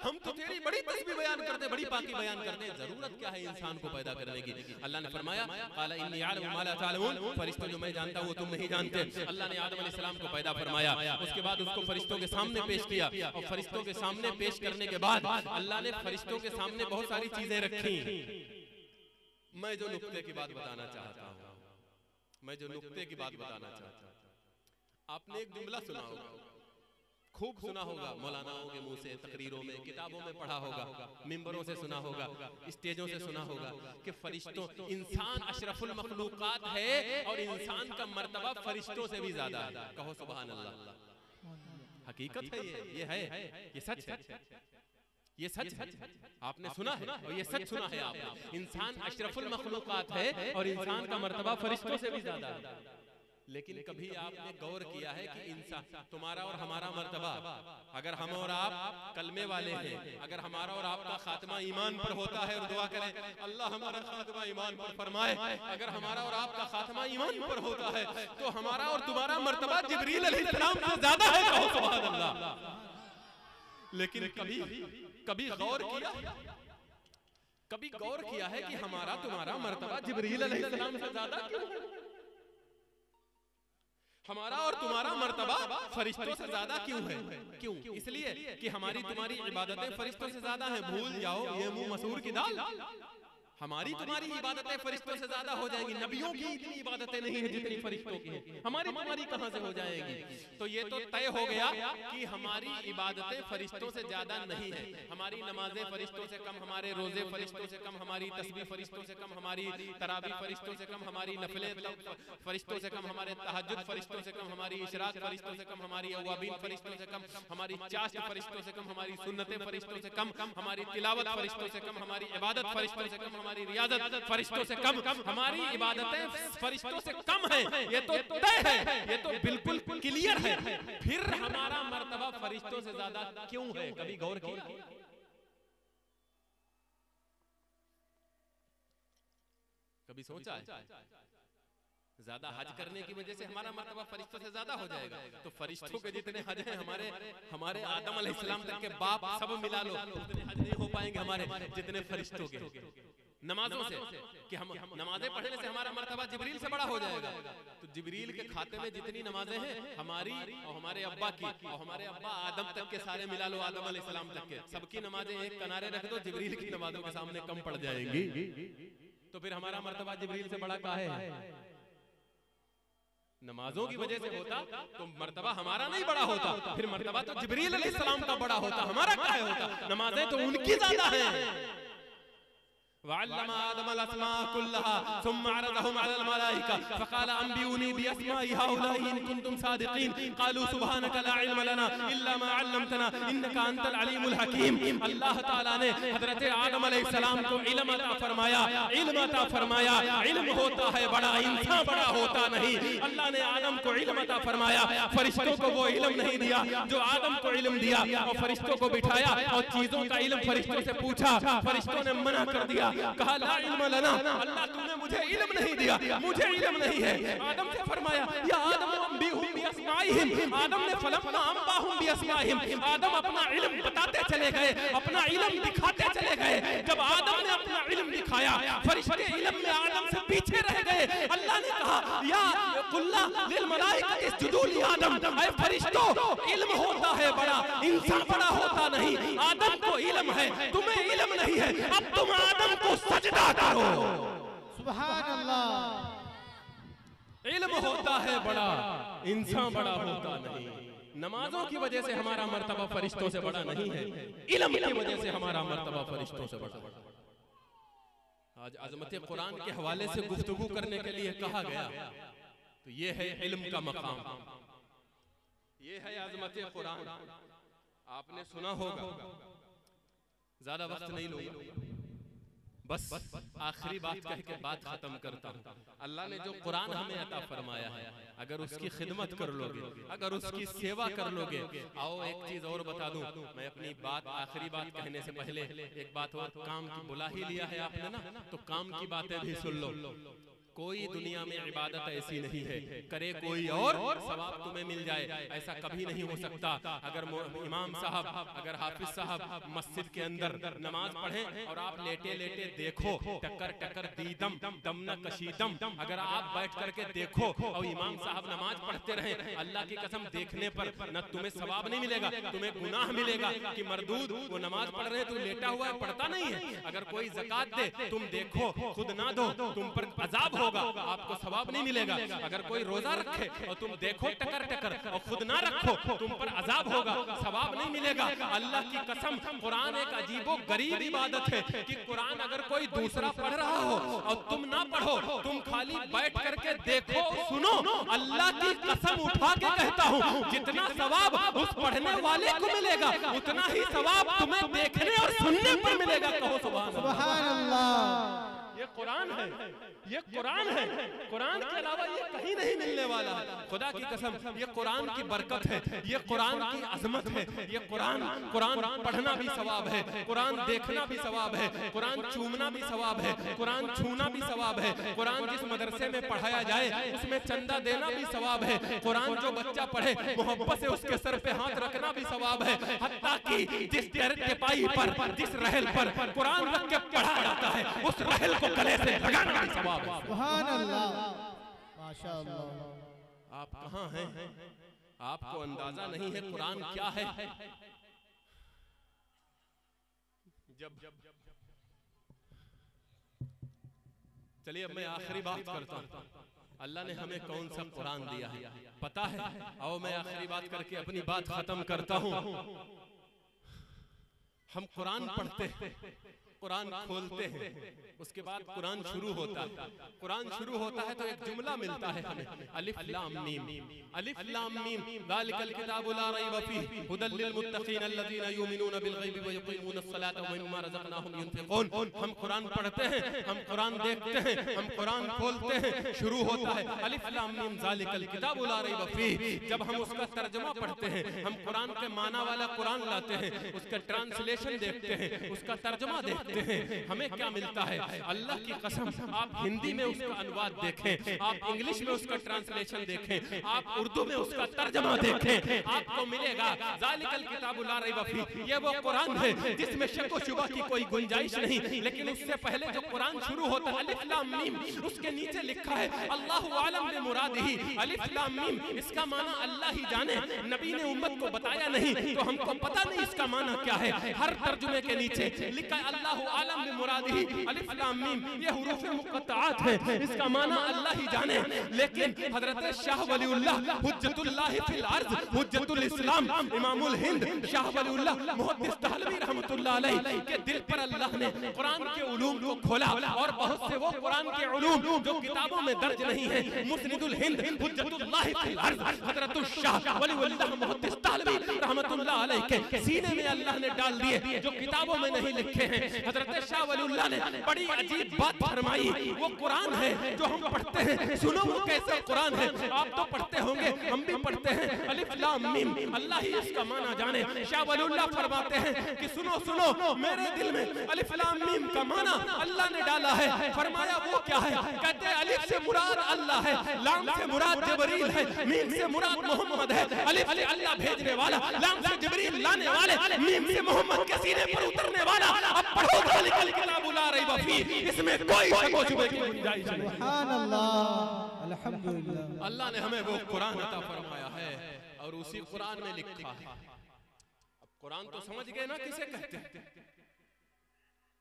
हम तो तेरी बड़ी तस्बीह बयान करते, बड़ी पाकी बयान करते हैं। जरूरत क्या है इंसान को पैदा करने की? अल्लाह ने फरमाया क़ाला इन्नी अअलमु मा ला तअलमून, फरिश्तों जो मैं जानता हूं वो तुम नहीं जानते। अल्लाह ने आदम अलैहिस्सलाम को पैदा फरमाया, उसके बाद उसको फरिश्तों के सामने पेश किया, और फरिश्तों के सामने पेश करने के बाद अल्लाह ने फरिश्तों के सामने बहुत सारी चीजें रखी। मैं जो नुक्ते की बात बताना चाहता हूं, आपने एक जुमला सुना होगा, खूब सुना होगा, मौलानाओं के मुंह से, तकरीरों में, किताबों में पढ़ा होगा, मिंबरों से सुना होगा, स्टेजों से सुना होगा कि फरिश्तों, इंसान अशरफुल मखलूकात है और इंसान का मर्तबा फरिश्तों से भी ज्यादा है। कहो सुभान अल्लाह। हकीकत है ये है, ये सच है, ये सच है। आपने सुना है और ये सच सुना है आपने। इंसान अशरफुल मखलूकात है और इंसान का मर्तबा फरिश्तों से भी ज्यादा है। लेकिन कभी आपने गौर किया है कि इंसान, तुम्हारा और हमारा मर्तबा, अगर हम और आप कलमे वाले हैं, अगर हमारा और आपका खात्मा ईमान पर होता है, और दुआ करें अल्लाह हमारा खात्मा ईमान पर फरमाए, अगर हमारा और आपका खात्मा ईमान पर होता है तो हमारा और तुम्हारा मर्तबा जिब्रील अलैहिस्सलाम से ज्यादा है। कहो सुभान अल्लाह। लेकिन कभी गौर किया है कि हमारा तुम्हारा मर्तबा जिब्रील अलैहिस्सलाम से ज्यादा क्यों है? हमारा और तुम्हारा मर्तबा फरिश्तों से ज्यादा क्यों है? क्यों? इसलिए कि हमारी तुम्हारी इबादतें फरिश्तों से ज्यादा हैं। भूल जाओ ये मुंह मसूर की दाल, हमारी तुम्हारी इबादतें फरिश्तों से ज्यादा हो जाएंगी। नबियों की इतनी इबादतें नहीं है जितनी फरिश्तों की हैं, हमारी तुम्हारी कहां से हो जाएगी? तो ये तो तय हो गया कि हमारी इबादतें फरिश्तों से ज्यादा नहीं है। हमारी नमाजें फरिश्तों से कम, हमारे रोजे फरिश्तों से कम, हमारी तस्बीह फरिश्तों से कम, हमारी तराबी फरिश्तों से कम, हमारी नफलें फरिश्तों से कम, हमारे तहज्जुद फरिश्तों से कम, हमारी इशराक फरिश्तों से कम, हमारी अवाबीन फरिश्तों से कम, हमारी चाश्त फरिश्तों से कम, हमारी सुन्नतें फरिश्तों से कम, हमारी तिलावत फरिश्तों से कम, हमारी इबादत फरिश्तों से कम, हमारी रियाजत फरिश्तों से कम, हमारी इबादतें फरिश्तों से कम है। ये तो तय है, ये तो बिल्कुल क्लियर है। फिर हमारा मर्तबा फरिश्तों से ज्यादा क्यों है? कभी गौर किया? कभी सोचा है? ज्यादा हज करने की वजह से हमारा मर्तबा फरिश्तों से ज्यादा हो जाएगा? तो फरिश्तों के जितने हज हैं, हमारे आदम अलैहिस्सलाम तक के बाप सब मिला लो, उतने हज नहीं हो पाएंगे हमारे जितने फरिश्तों के। नमाजों से कि हम नमाजें पढ़ने से हमारा मर्तबा जिब्रील से बड़ा हो जाएगा। तो जिब्रील के खाते में जितनी नमाजें हैं हमारी और हमारे अब्बा की और हमारे अब्बा आदम तक के सारे मिला लो, आदम अलैहिस्सलाम तक के सबकी नमाजें एक किनारे रख दो, जिब्रील की नमाजों के सामने कम पड़ जाएंगी। तो फिर हमारा मर्तबा जिब्रील से बड़ा काहे है? नमाजों की वजह से होता तो मर्तबा हमारा नहीं बड़ा होता, फिर मर्तबा तो जिब्रील अलैहिस्सलाम का बड़ा होता, हमारा काहे होता? नमाजें तो उनकी ज्यादा हैं। वअल्लम आदम अल-अस्मा कुल्लहा सुम्मा अरदहुम अलल मलाइका फक़ाल अंबिऊनी बिअस्माइ हाउलाइ इन कुंतुम सादिकीन क़ालू सुब्हानका ला इल्म लना इल्ला मा अल्लमतना इन्नका अंतल अलीमुल हकीम। अल्लाह ताला ने हजरत आदम अलैहिस्सलाम को इल्म अता फरमाया, इल्म अता फरमाया। इल्म होता है बड़ा, इंसान बड़ा होता नहीं। अल्लाह ने आदम को इल्म अता फरमाया, फरिश्तों को वो इल्म नहीं दिया जो आदम को इल्म दिया, और फरिश्तों को बिठाया और चीजों का इल्म फरिश्तों से पूछा, फरिश्तों ने मना कर दिया, कहा ला इल्म लना, अल्लाह तूने मुझे इल्म नहीं दिया, मुझे इल्म नहीं है। आदम से फरमाया या आदम अंबिहुम बिअस्माइहिम, आदम ने फलम्मा अंबाहुम बिअस्माइहिम, आदम अपना इल्म बताते चले गए, अपना इल्म दिखाते चले गए। जब आदम ने अपना इल्म दिखाया, फरिश्ते इल्म में आदम से पीछे रह गए। अल्लाह ने कहा या कुल्ला लिल मलाइकति इसजुदू लि आदम, ऐ फरिश्तों इल्म होता है बड़ा, इंसान बड़ा होता नहीं। आदम को इल्म है, तुम्हें इल्म नहीं है, अब तुम आदम को सजदा करो। सुभान अल्लाह। इल्म होता है बड़ा, इंसान बड़ा होता नहीं। नमाजों की वजह से हमारा मर्तबा फरिश्तों से बड़ा नहीं है, इल्म की वजह से हमारा मर्तबा फरिश्तों से बड़ा। आज अज़मत कुरान के हवाले से गुफ्तगू करने के लिए कहा गया, तो ये है इल्म का मकाम, ये है अज़मत कुरान। आपने सुना होगा, ज्यादा वक्त नहीं लूंगा, बस आखिरी बात कह के बात खत्म करता हूँ। अल्लाह ने जो कुरान हमें अता फरमाया है, अगर उसकी खिदमत कर लोगे, अगर उसकी सेवा कर लोगे। आओ एक चीज और बता दूं, मैं अपनी बात आखिरी बात कहने से पहले एक बात और, काम की बुला ही लिया है आपने ना, तो काम की बातें भी सुन लो। कोई दुनिया में इबादत ऐसी नहीं है करे कोई और सवाब तुम्हें मिल जाए, ऐसा कभी नहीं हो सकता। अगर इमाम साहब, अगर हाफिज साहब मस्जिद के अंदर नमाज पढ़ें और आप लेटे लेटे देखो, टक्कर टक्कर दीदम दम न कशीदम, अगर आप बैठ करके देखो और इमाम साहब नमाज पढ़ते रहे, अल्लाह की कसम देखने पर न तुम्हें सवाब नहीं मिलेगा, तुम्हें गुनाह मिलेगा कि मरदूद वो नमाज पढ़ रहे, तू लेटा हुआ है पढ़ता नहीं है। अगर कोई ज़कात दे, तुम देखो खुद ना दो, तुम पर अजाब होगा, आपको सवाब नहीं मिलेगा। अगर कोई रोजा रखे और तुम देखो टकर टकर और खुद ना रखो, तुम पर अजाब होगा, सवाब नहीं मिलेगा। अल्लाह की कसम कुरान एक अजीबो गरीब इबादत है कि कुरान अगर कोई दूसरा पढ़ रहा हो और तुम ना पढ़ो, तुम खाली बैठ करके देखो सुनो, अल्लाह की कसम उठा के कहता हूँ जितना सवाब उस पढ़ने वाले को मिलेगा उतना ही सवाब तुम्हें देखने और सुनने पर मिलेगा। कहो सुभान अल्लाह। ये कुरान है, ये कुरान है, कुरान के अलावा ये कहीं नहीं मिलने वाला है। खुदा की कसम ये कुरान की बरकत है, ये कुरान की अजमत है। ये कुरान पढ़ना भी सवाब है, कुरान देखना भी सवाब है, कुरान चूमना भी सवाब है, कुरान छूना भी सवाब है। कुरान जिस मदरसे में पढ़ाया जाए उसमें चंदा देना भी सवाब है। कुरान जो बच्चा पढ़े मोहब्बत से उसके सर पे हाथ रखना भी सवाब है। हत्ता कि जिस टेपाई पर, जिस रहल पर कुरान रख के पढ़ा जाता है उस रहल को गले से लगाना भी सवाब है। सुभान अल्लाह, माशाअल्लाह। आप कहाँ हैं? आपको अंदाजा नहीं है कुरान क्या है। जब चलिए अब मैं आखिरी बात करता हूँ, अल्लाह ने हमें कौन सा कुरान दिया है पता है? आओ मैं आखिरी बात करके अपनी बात खत्म करता हूँ। हम कुरान पढ़ते हैं, कुरान खोलते हैं, उसके बाद कुरान शुरू होता है। कुरान शुरू होता है तो एक जुमला मिलता है हमें, अलिफ लाम मीम, अलिफ लाम मीम ज़ालिकल किताबु ला रैब फीह हुदल लिल मुत्तक़ीन अल्लज़ीना युमिनूना बिल गैबि व युक़ीमूना अस्सलाता व मिम्मा रज़क़नाहुम युनफ़िक़ून। हम कुरान पढ़ते हैं, हम कुरान देखते हैं, हम कुरान खोलते हैं, शुरू होता है अलिफ लाम मीम ज़ालिकल किताबु ला रैब फीह। जब हम उसका तर्जुमा पढ़ते हैं, हम कुरान के माना वाला कुरान लाते हैं, उसका ट्रांसलेशन देखते हैं, उसका तर्जुमा देखते हैं, हमें क्या मिलता है? अल्लाह की कसम आप हिंदी में उसका अनुवाद देखें, आप इंग्लिश में उसका ट्रांसलेशन देखें, आप उर्दू में उसका तर्जुमा देखें, आपको मिलेगा ज़ालिकल किताबु ला रैब फीह। ये वो कुरान है जिसमें शक व शुबा की कोई गुंजाइश नहीं। लेकिन उससे पहले जो कुरान शुरू होता है अलिफ लाम मीम, उसके नीचे लिखा है अल्लाहु आलम बिमुरादिही। अलिफ लाम मीम इसका माना अल्लाह ही जाने, नबी ने उम्मत को बताया नहीं तो हमको पता नहीं इसका माना क्या है। हर तर्जुमे के नीचे लिखा है अल्लाहु आलम बिमुरादिही अलिफ लाम मीम, ये हुरूफ मुक़त्तआत है, इसका माना अल्लाह ही जाने। लेकिन हजरत शाह वलीउल्लाह हुज्जतुल्लाह फिल अर्ज़, हुज्जतुल इस्लाम, इमामुल हिंद शाह वलीउल्लाह मुहद्दिस दहलवी रहमतुल्लाह अलैह के दिल पर अल्लाह ने कुरान के उलूम को खोला और बहुत से वो कुरान के उलूम जो किताबों में दर्ज नहीं है, मुस्निदुल हिंद हुज्जतुल्लाह फिल अर्ज़ हजरत शाह वलीउल्लाह मुहद्दिस दहलवी रहमतुल्लाह अलैह के सीने में अल्लाह ने डाल दिए जो किताबों में नहीं लिखे हैं। हजरत शाह वलीउल्लाह ने बड़ी अजीब बात फरमाई, वो कुरान है जो हम पढ़ते हैं, सुनो वो कैसे कुरान है। आप तो पढ़ते होंगे, हम भी पढ़ते हैं अलिफ लाम मीम, अल्लाह ही इसका माना जाने। शाह वलीउल्लाह फरमाते हैं कि सुनो सुनो, मेरे दिल में अलिफ लाम मीम का माना अल्लाह ने डाला है। फरमाया वो क्या है? कहते हैं अलिफ से मुराद अल्लाह है, लाम से मुराद जिब्रील है, मीम से मुराद मोहम्मद है। अलिफ से अल्लाह भेजने वाला, लाम से जिब्रील लाने वाले, मीम से मोहम्मद के सीने पर उतरने वाला। अब पढ़ो ज़ालिकल किताबु ला रैब फीह, इसमें कोई शक व शुबे की गुंजाइश नहीं। सुभान अल्लाह, अल्हम्दुलिल्लाह। अल्लाह ने हमें वो कुरान अता फरमाया है और उसी कुरान में लिखा है। अब कुरान तो समझ गए ना किसे कहते हैं?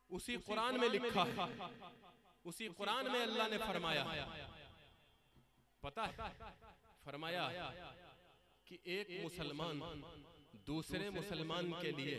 उसी कुरान में लिखा है, उसी कुरान में अल्लाह ने फरमाया, पता है फरमाया कि एक मुसलमान दूसरे मुसलमान के लिए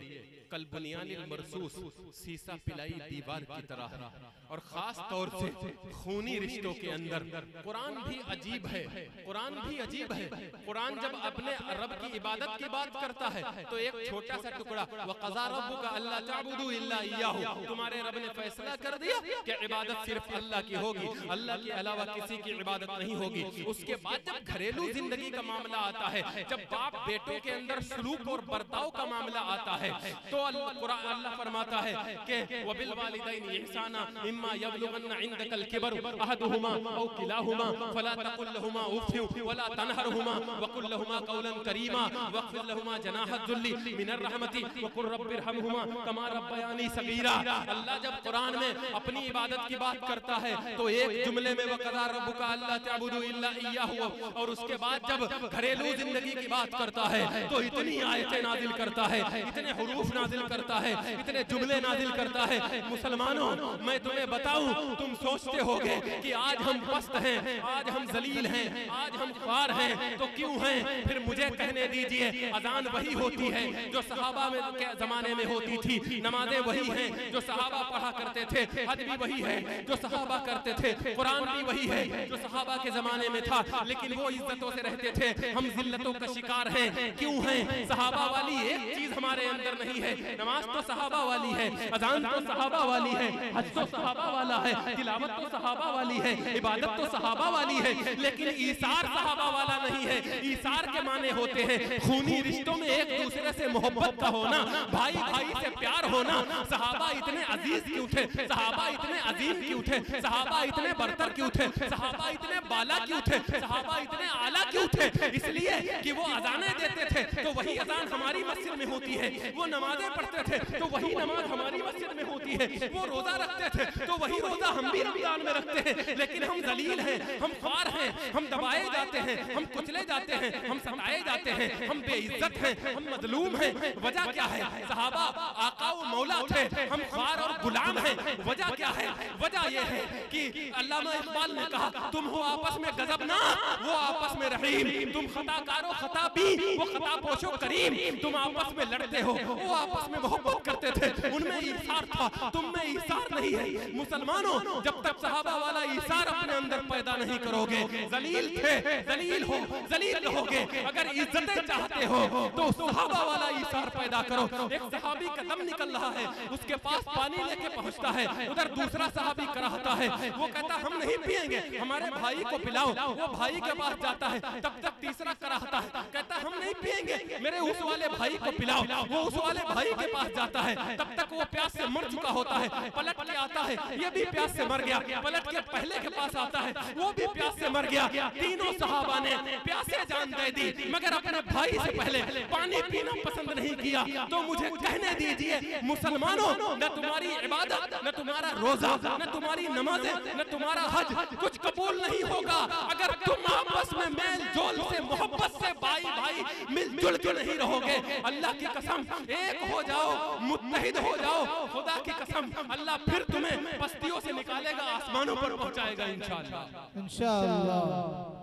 कल बुनियानिल मरसूस सीसा पिलाई दीवार की तरह है। और खास तौर से खूनी रिश्तों के अंदर कुरान भी अजीब है, कुरान भी अजीब है। कुरान जब अपने रब की इबादत की बात करता है तो एक छोटा सा टुकड़ा, वक़ज़ा रब्बुका अल्ला तअबुदू इल्ला इय्याहु, तुम्हारे रब ने फैसला कर दिया कि इबादत सिर्फ अल्लाह की होगी, अल्लाह के अलावा किसी की इबादत नहीं होगी। उसके बाद जब घरेलू जिंदगी का मामला आता है, जब बाप बेटों के अंदर सलूक सलूक और बर्ताव का मामला आता है तो अल्लाह फरमाता है कि वबिल वालिदैनि इहसाना इम्मा यबलुगन्ना इंदकल किबर अहदुहुमा औ किलाहुमा फला तकुल लहुमा उफ़ वला तनहरहुमा वकुल लहुमा कौलन करीमा वख्फिद लहुमा जनाहत जुल्ली मिनर रहमती वकुल रब्बिरहमहुमा कमा रब्बयानी सगीरा। अल्लाह जब कुरान में अपनी इबादत की बात करता है तो एक जुमले में वक़ज़ा रब्बुका अल्ला तअबुदू इल्ला इय्याहु, और उसके बाद जब घरेलू जिंदगी की बात करता है तो इतनी आयतें नाजिल करता है, इतने हुरूफ नाजिल करता है, इतने जुमले नाजिल करता है। मुसलमानों, मैं तुम्हें बताऊं, तुम सोचते होगे कि आज हम पस्त हैं, आज हम जलील हैं, आज हम ख्वार हैं, तो क्यों हैं? फिर मुझे कहने दीजिए, अजान वही होती है जो सहाबा में के जमाने में होती थी, नमाजें वही हैं जो सहाबा पढ़ा करते थे, हज भी वही है जो सहाबा करते थे, कुरान भी वही है जो सहाबा के जमाने में था, लेकिन वो इज्जतों से रहते थे, हम जिल्लतों का शिकार हैं। क्यों हैं? सहाबा वाली एक चीज हमारे अंदर नहीं है। नमाज तो सहाबा वाली है, अजान तो सहाबा वाली है, हज तो सहाबा वाला है, तिलावत तो सहाबा वाली है, इबादत तो सहाबा वाली है, लेकिन ईसार सहाबा वाला नहीं है। ईसार के माने होते हैं खूनी रिश्तों में एक दूसरे से मोहब्बत का होना, भाई भाई से प्यार होना। सहाबा इतने अजीज क्यों थे? सहाबा इतने अजीम क्यों थे? सहाबा इतने बरतर क्यों थे? सहाबा इतने बाला क्यों थे? सहाबा इतने आला क्यों थे? इसलिए कि वो अजानें देते थे तो वही अजान हमारी मस्जिद में होती है, वो नमाजें पढ़ते थे तो वही नमाज हमारी मस्जिद में होती है, वो रोजा रखते थे तो वही रोजा हम भी रमजान में रखते हैं। लेकिन हम जलील हैं, हम ख्वार हैं, हम दबाए जाते हैं, हम कुचले जाते हैं, हम सताए जाते हैं, हम बेइज्जत हैं, हम मजलूम हैं। वजह क्या है? सहाबा आका व मौला थे, हम ख्वार और गुलाम हैं। वजह क्या है? वजह यह है कि अल्लामा इकबाल ने कहा, तुम हो आपस में गजबना, वो आपस में रहीम, तुम खताकारो खताबी, वो खता पोशो करीम। तुम आपस में लड़ते हो, वो आपस में मोहब्बत करते थे, उनमें ईसार था, तुम में ईसार नहीं है। मुसलमानों, जब तक सहाबा वाला ईसार अपने अंदर पैदा नहीं करोगे, जलील थे, जलील हो, जलील रहोगे। अगर इज्जतें चाहते हो तो सहाबा वाला ईसार पैदा करो। एक सहाबी का दम निकल रहा है, उसके पास पानी लेके पहुंचता है, उधर दूसरा सहाबी कराहता है, वो कहता हम नहीं पिएंगे, हमारे भाई को पिलाओ। वो भाई के पास जाता है, तब तक तीसरा कराहता है, कहता हम नहीं पिएंगे, मेरे उस वाले भाई को पिलाओ। वो उस वाले भाई के पास जाता है, तब तक वो प्यास से मर चुका होता है, पलट के आता है, ये भी प्यास से मर गया, पलट के पहले के पास आता है, वो भी प्यास से मर गया। तीनों सहाबा ने प्यासे जान दे दी, मगर अपने भाई से पहले पानी पीना पसंद नहीं किया। तो मुझे कहने दीजिए मुसलमानों, न तुम्हारी इबादत, न तुम्हारा रोजा, न तुम्हारी नमाजें, न तुम्हारा हज कुछ कबूल नहीं होगा अगर तुम आपस में मेल जोल से, मोहब्बत से, भाई भाई मिलजुल के नहीं रहोगे। अल्लाह की कसम, एक हो जाओ, मुत्तहिद हो जाओ, खुदा की कसम, अल्लाह फिर तुम्हें पस्तियों से निकालेगा, आसमानों पर पहुंचाएगा इंशाअल्लाह। इंशाअल्लाह।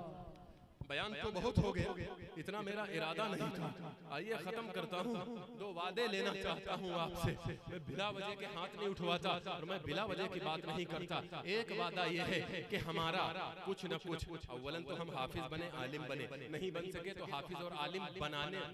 बयान तो बहुत हो गया, इतना मेरा इरादा नहीं था। आइए खत्म करता हूँ। दो वादे लेना चाहता हूँ आपसे। मैं बिला वजह के हाथ नहीं उठवाता और मैं बिला वजह की बात नहीं करता। एक वादा यह है कि हमारा कुछ न कुछ, अव्वलन तो हम हाफिज बने, आलिम बने, नहीं बन सके तो हाफिज और आलिम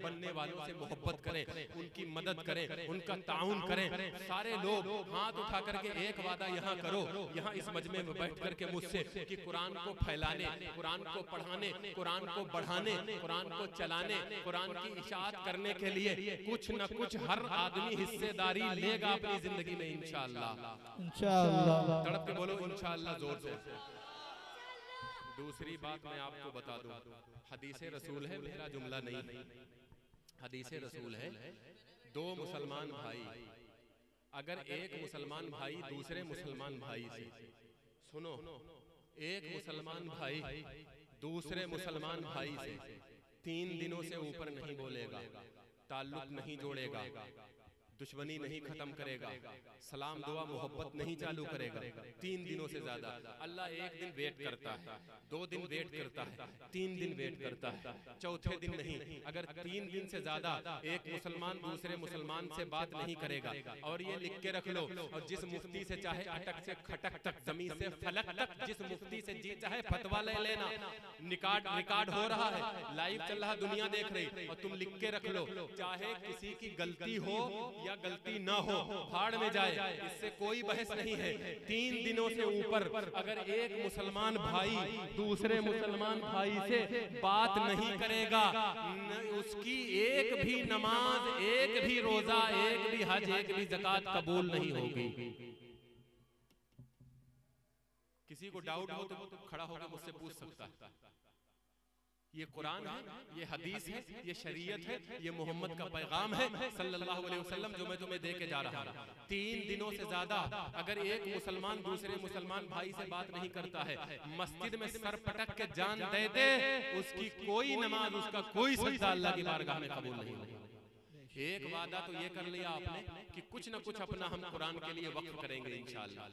बनने वालों से मोहब्बत करें, उनकी मदद करें, उनका ताउन करें। सारे लोग हाथ उठा करके एक वादा यहाँ करो, यहाँ इस मजमे में बैठ करके मुझसे, कि कुरान को फैलाने, कुरान को पढ़ाने, कुरान को बढ़ाने, कुरान को चलाने, कुरान की इशाअत करने के लिए कुछ न कुछ हर आदमी हिस्सेदारी लेगा अपनी जिंदगी में इंशाअल्लाह। इंशाअल्लाह। तड़प के बोलो इंशाअल्लाह जोर से। दूसरी बात मैं आपको बता दूं, हदीसे रसूल है, मेरा जुमला नहीं, हदीसे रसूल है। दो मुसलमान भाई, अगर एक मुसलमान भाई दूसरे मुसलमान भाई से, सुनो, एक मुसलमान भाई दूसरे मुसलमान भाई से 3 दिनों से ऊपर नहीं बोलेगा, ताल्लुक नहीं जोड़ेगा, दुश्मनी नहीं खत्म करेगा, सलाम दुआ मोहब्बत नहीं चालू करेगा 3 दिनों से ज्यादा, अल्लाह एक दिन वेट करता है, 2 दिन वेट करता है, 3 दिन वेट करता है, चौथे दिन नहीं। अगर 3 दिन से ज्यादा एक मुसलमान दूसरे मुसलमान से बात नहीं करेगा, और ये लिख के रख लो, और जिस मुफ्ती से चाहे अटक से खटक तक, जमीन से फलक तक, जिस मुफ्ती से जी चाहे फतवा ले लेना। रिकॉर्ड हो रहा है, लाइव चल रहा, दुनिया देख रही, और तुम लिख के रख लो, चाहे किसी की गलती हो या गलती ना हो, फाड़ में जाए, इससे कोई बहस नहीं है। 3 दिनों से ऊपर अगर एक मुसलमान भाई दूसरे मुसलमान भाई से बात नहीं करेगा, उसकी एक भी नमाज, एक भी रोजा, एक भी हज, एक भी ज़कात कबूल नहीं होगी। किसी को डाउट हो तो खड़ा होकर मुझसे पूछ सकता है। ये कुरान है, ये हदीस है, ये शरीयत है, ये मोहम्मद का पैगाम है सल्लल्लाहु अलैहि वसल्लम, जो मैं तुम्हें दे के जा रहा हूं। 3 दिनों से ज्यादा अगर एक मुसलमान दूसरे मुसलमान भाई से बात नहीं करता है, मस्जिद में सर पटक के जान दे दे, उसकी कोई नमाज, उसका कोई सजदा अल्लाह की बारगाह में कबूल नहीं होगा। एक वादा तो ये कर लिया आपने कि कुछ ना कुछ अपना हम कुरान के लिए वक्फ करेंगे इंशाअल्लाह।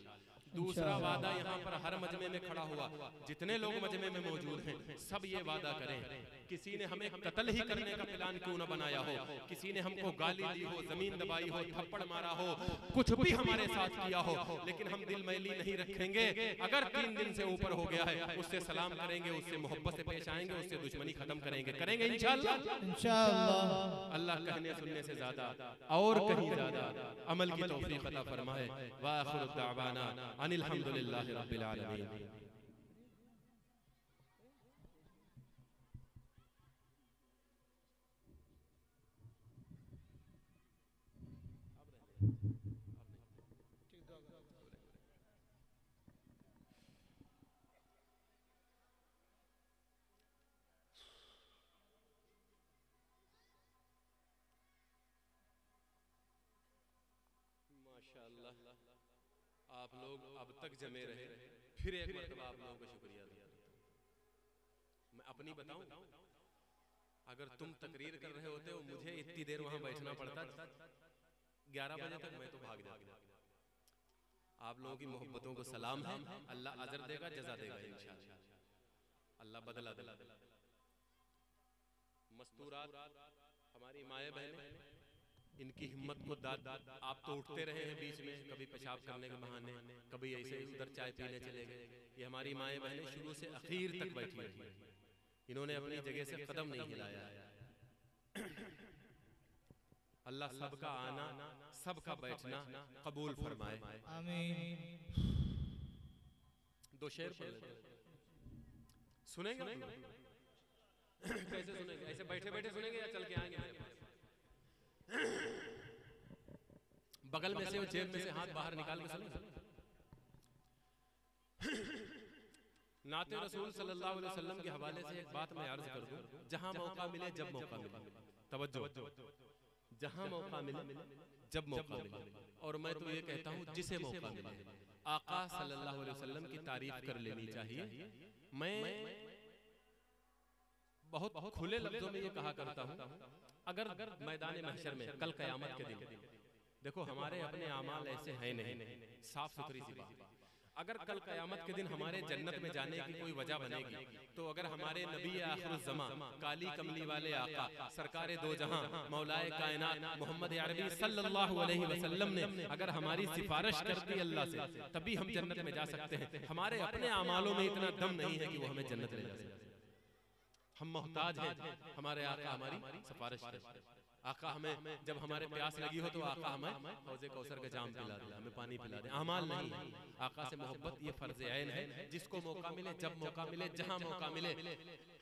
दूसरा वादा यहाँ पर हर मजमे में खड़ा हुआ, जितने लोग मजमे में मौजूद हैं, सब ये वादा करें, किसी ने हमें कत्ल ही करने का प्लान क्यों ना बनाया हो, किसी ने हमको गाली दी हो, जमीन दबाई हो, थप्पड़ मारा हो, कुछ भी हमारे साथ किया हो, लेकिन हम दिल मैली नहीं रखेंगे। अगर 3 दिन से ऊपर हो गया है, उससे सलाम करेंगे, उससे मोहब्बत से पेश आएंगे, उससे दुश्मनी खत्म करेंगे इंशाअल्लाह। इंशाअल्लाह। अल्लाह कहने सुनने से ज्यादा और कहीं ज्यादा अमल की तौफीक अता फरमाए। व आखिरु दावाना अनिल हम्दुलिल्लाहि रब्बिल आलमीन। माशाअल्लाह, आप लोग अब तक जमे रहे, फिर एक मरतबा आप लोगों को शुक्रिया अदा करता हूं। मैं अपनी बताऊं, अगर तुम तकरीर कर रहे होते हो, मुझे इतनी देर वहां बैठना पड़ता, 11 बजे तक मैं तो भाग जाता। आप लोगों की मोहब्बतों को सलाम है, अल्लाह अजर देगा, जज़ा देगा इंशाअल्लाह, अल्लाह बदला देगा। मस्तूरात हमारी माए बहनें, इनकी हिम्मत को दाद आप तो उठते रहे हैं बीच में, कभी पेशाब करने के बहाने, कभी ऐसे ही उधर चाय पीने चले गए। ये हमारी माएँ बहनें शुरू से आखिर तक बैठी रही, इन्होंने अपनी जगह से कदम नहीं हिलाया। अल्लाह सबका आना, सबका बैठना कबूल फरमाए, आमीन। 2 शेर पढ़ लेते, सुनेंगे ना? कैसे सुनेंगे? ऐसे बैठे बैठे सुनेंगे या चल के आएंगे मेरे पास? बगल में से और जेब में से हाथ बाहर निकाल के सुनेंगे। नाते रसूल सल्लल्लाहु अलैहि वसल्लम के हवाले से एक बात मैं अर्ज कर दूं, जहां मौका मिले, जब मौका मिले, तवज्जो, जहां मौका मिले, जब मौका मिले, और मैं तो ये कहता हूं जिसे मौका मिले, आका सल्लल्लाहु अलैहि वसल्लम की तारीफ कर लेनी चाहिए। मैं बहुत खुले लफ्जों में ये कहा करता हूं, अगर मैदान महशर में कल कयामत के दिन, देखो हमारे अपने आमाल ऐसे हैं नहीं, साफ सुथरी सी बात, अगर कल कयामत के दिन हमारे जन्नत में जाने की कोई वजह बनेगी, तो अगर हमारे नबी आखिरुज़्ज़मा, काली कमली वाले आका, सरकारे दो जहां, मौलाए कायनात मोहम्मद अरबी सल्लल्लाहु अलैहि वसल्लम ने अगर हमारी सिफारिश कर दी अल्लाह से, तभी हम जन्नत में जा सकते हैं। हमारे अपने आमालों में इतना दम नहीं है कि वो हमें जन्नत ले जा सके। हम मोहताज हैं, हमारे आका हमारी सिफारिश करें। आका हमें, जब हमारे प्यास लगी हो तो आका हमें हौज़े कौसर का जाम पिला दे, हमें पानी पिला दे। अमाल नहीं है, आका से मोहब्बत ये फर्ज ऐन है। जिसको मौका मिले, जब मौका मिले, जहां मौका मिले।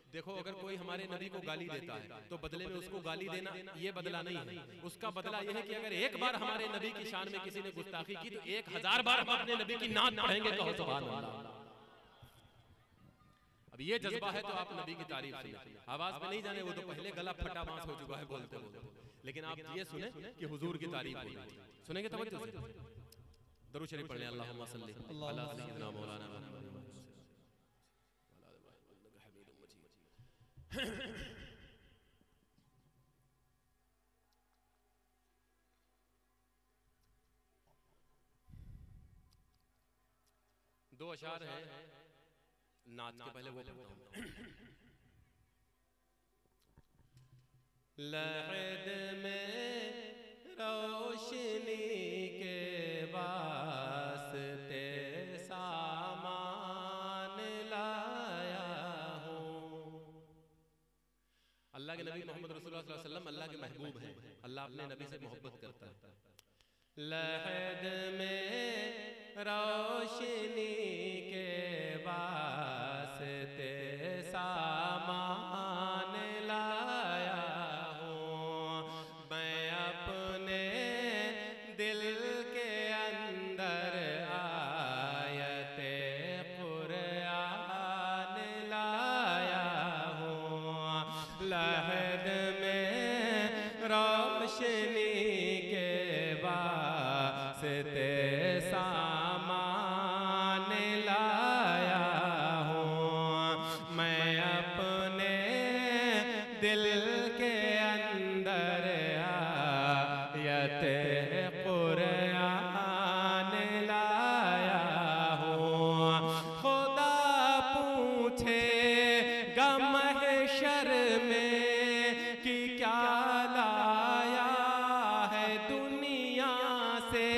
देखो अगर कोई हमारे नबी को गाली देता है तो बदले में उसको गाली देना ये बदला नहीं है, उसका बदला यह है कि अगर एक बार हमारे नबी की शान में किसी ने गुस्ताखी की तो 1000 बार हम अपने नबी की नात पढ़ेंगे, कहो सुभान अल्लाह। अब ये जज्बा है तो आप नबी की तारीफ सुने, आवाज में नहीं जाने, वो तो पहले गला फटा बांस हो चुका है बोलते बोलते, लेकिन आप ये सुने कि हुजूर की तारीफ होगी। सुनेंगे तवज्जो से, दरूद शरीफ पढ़ लें, अल्लाहुम्मा सल्ली अला सय्यिदिना मौलाना मुहम्मद। दो अशार हैं नात के, पहले वो पढ़ता हूं। लहद में रोशनी के वास्ते सामान लाया हूं। अल्लाह अल्लाह के नबी मोहम्मद रसूलुल्लाह सल्लल्लाहु अलैहि वसल्लम अल्लाह के महबूब हैं, अल्लाह अपने नबी से मोहब्बत करता है। लहद में रोशनी के वास्ते सामान लाया हूँ, मैं अपने दिल के अंदर आयते कुरान लाया हूँ। लहद में रोशनी सामान लाया हूँ, मैं अपने दिल के अंदर आयत कुरान लाया हूँ। खुदा पूछेगा महशर में कि क्या लाया है दुनिया से,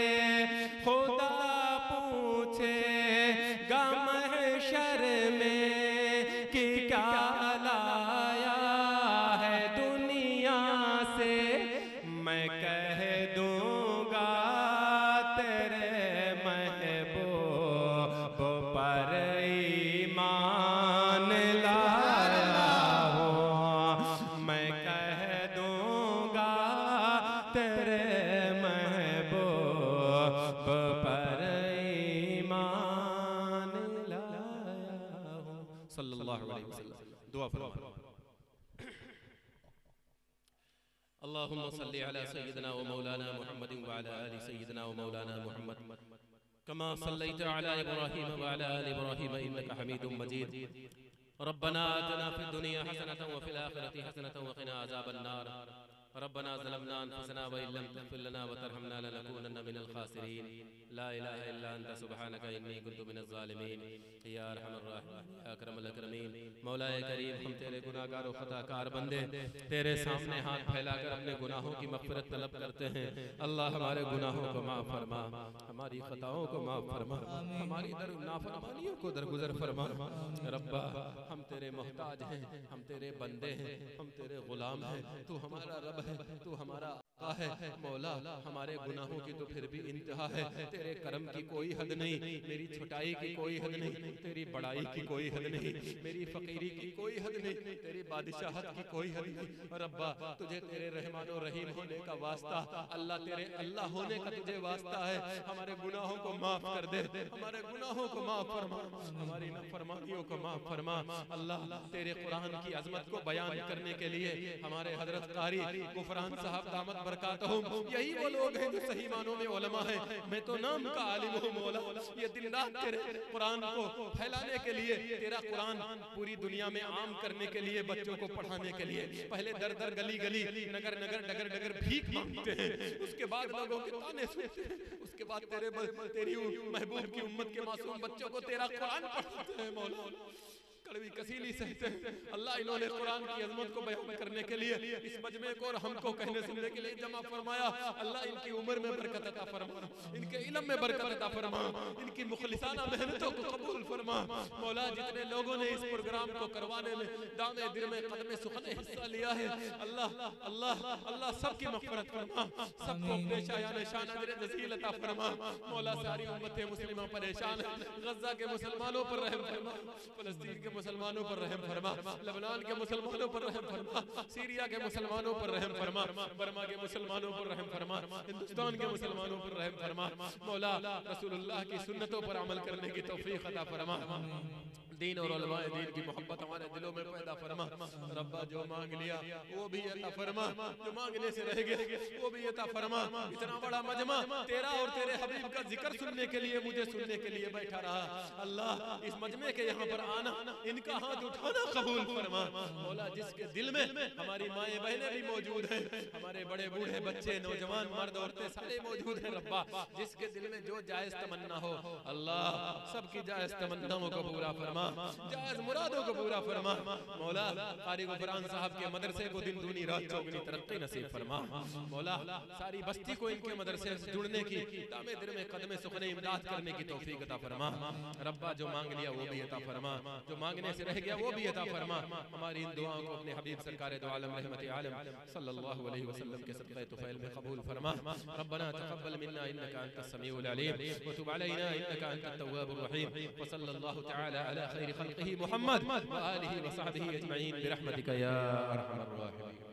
खुदा पूछेगा महशर में कि क्या लाया है दुनिया से। मैं कह दूंगा तेरे महबूब पर ईमान लाया हूँ, मैं कह दूंगा तेरे पर ईमान लाया हूँ। सल्लल्लाहु अलैहि वसल्लम। दुआ फरमा। अल्लाहुम्मा सल्ली अला सय्यिदिना व मौलाना मुहम्मद व अला आलि सय्यिदिना व मौलाना मुहम्मद कमा सल्लैता अला इब्राहीम व अला आलि इब्राहीम इन्नका हमीदुम मजीद। रब्बना आतिना फिद दुनिया हसनतन व फिल आखिरति हसनतन व क़िना अज़ाबन नार। रब्बना ज़लमना अनफुसना व इल्लम तग़फिर लना व तरहमना लनकूनन्न मिनल खासिरीन। ला इलाहा इल्ला अंता सुब्हानका इन्नी कुन्तु मिनज़ ज़ालिमीन। या अरहमर राहिमीन या अकरमल अकरमीन। मौलाए करीम, हम तेरे गुनाहगार और खताकार बंदे तेरे सामने हाथ फैलाकर अपने गुनाहों की मग़फ़िरत तलब करते हैं। अल्लाह हमारे गुनाहों को माफ़ फरमा, हमारी खताओं को माफ़ फरमा, हमारी नाफरमानियों को दरगुजर फरमा। रब्बा, हम तेरे मोहताज हैं, हम तेरे बंदे हैं, हम तेरे गुलाम हैं। तू हमारा रब है, तू हमारा आका है। मौला, हमारे गुनाहों की तो फिर भी इंतहा है, तेरे करम की कोई हद नहीं, मेरी छोटाई की कोई हद नहीं, तेरी बड़ाई की कोई हद नहीं, मेरी फकीरी की कोई हद नहीं, तेरी बादशाहत की कोई हद नहीं। रब्बा, तुझे तेरे रहमान और रहीम होने का वास्ता, अल्लाह तेरे अल्लाह होने का तुझे वास्ता है। हमारे गुनाहों को माफ कर दे, हमारे गुनाहों को माफ फरमा, हमारी नाफरमानियों को माफ फरमा। अल्लाह, तेरे कुरान की अजमत को बयान करने के लिए हमारे हजरत कारी गुफरान साहब दामत बरकातहुम, यही वो लोग हैं जो सही मानों में उलमा हैं। मैं तो नाम का आलिम हूँ मौला, ये दिन रात तेरे कुरान को फैलाने के लिए, तेरा कुरान पूरी दुनिया में आम करने के लिए, बच्चों को पढ़ाने के लिए पहले दर दर गली गली नगर नगर डगर डगर भीख मांगते हैं, उसके बाद लोगों के ताने सुनते हैं, उसके बाद तेरी महबूब की उम्मत के मासूम बच्चों को तेरा कुरान पढ़ाते हैं। मौला, कड़वी कसीली सहते हैं। अल्लाह, इन्होंने कुरान की अज़मत को बयान करने के लिए इस मजमे को और हमको कहने सुनने के लिए जमा फरमाया। अल्लाह, इनकी उम्र में बरकत अता फरमा, इनके इल्म में बरकत अता फरमा, इनकी मुखलिसाना मेहनतों को कबूल फरमा। मौला, जितने लोगों ने इस प्रोग्राम को करवाने में दामे दिल में कदमे सुखने हिस्सा लिया है, अल्लाह अल्लाह अल्लाह सबकी मग़फ़िरत फरमा, सबको अपने शायान शान अजर जज़ील अता फरमा। मौला, सारी उम्मत मुस्लिमा परेशान है, गज़ा के मुसलमानों पर रहम फरमा, फ़लस्तीन के मुसलमानों पर रहम फरमा, लेबनान के मुसलमानों पर रहम फरमा, सीरिया के मुसलमानों पर रहम फरमा, बर्मा के मुसलमानों पर रहम फरमा, हिंदुस्तान के मुसलमानों पर रहम फरमा। मौला, रसूलुल्लाह की सुन्नतों पर अमल करने की तौफीक अता फरमा, दीन और उलमाए दीन की मोहब्बत हमारे दिलों में पैदा फरमा। रब्बा, जो मांग लिया वो भी अता फरमा, जो मांगने से रह गए वो भी अता फरमा। इतना बड़ा मजमा तेरा और तेरे हबीब का जिक्र सुनने के लिए, मुझे सुनने के लिए बैठा रहा। अल्लाह, इस मजमे के यहाँ पर आना, इनका हाथ उठाना कबूल फरमा। मौला, जिसके दिल में हमारी माएँ बहनें भी मौजूद हैं, हमारे बड़े बूढ़े बच्चे नौजवान मर्द औरतें सारे मौजूद हैं। रब्बा, जिसके दिल में जो जायज़ तमन्ना हो, अल्लाह सबकी जायज़ तमन्नाओं को पूरा फरमा। जायज़ मुरादों को पूरा फरमा। मौला कारी गुफरान साहब के मदरसे को दिन दूनी रात चौगुनी तरक्की नसीब फरमा। मौला सारी बस्ती को इनके मदरसे से जुड़ने की, दामे दिल में कदमे सुखने इमदाद करने की तौफीक अता फरमा। रब्बा जो मांग लिया वो भी अता फरमा, जो मांगने से रह गया वो भी अता फरमा। हमारी इन दुआओं को अपने हबीब सरकार दो आलम रहमत आलम सल्लल्लाहु अलैहि वसल्लम के सदक़े तुफ़ैल में कबूल फरमा। रब्बना तक़ब्बल मिन्ना इन्नका अंतस समीउल अलीम व तुब अलैना इन्नका अंतत तव्वाबुर रहीम व सल्लल्लाहु तआला अला खैरि खल्क़िही मुहम्मद व आलिहि व सहबिही अजमईन बिरहमतिका या अरहमर राहिमीन।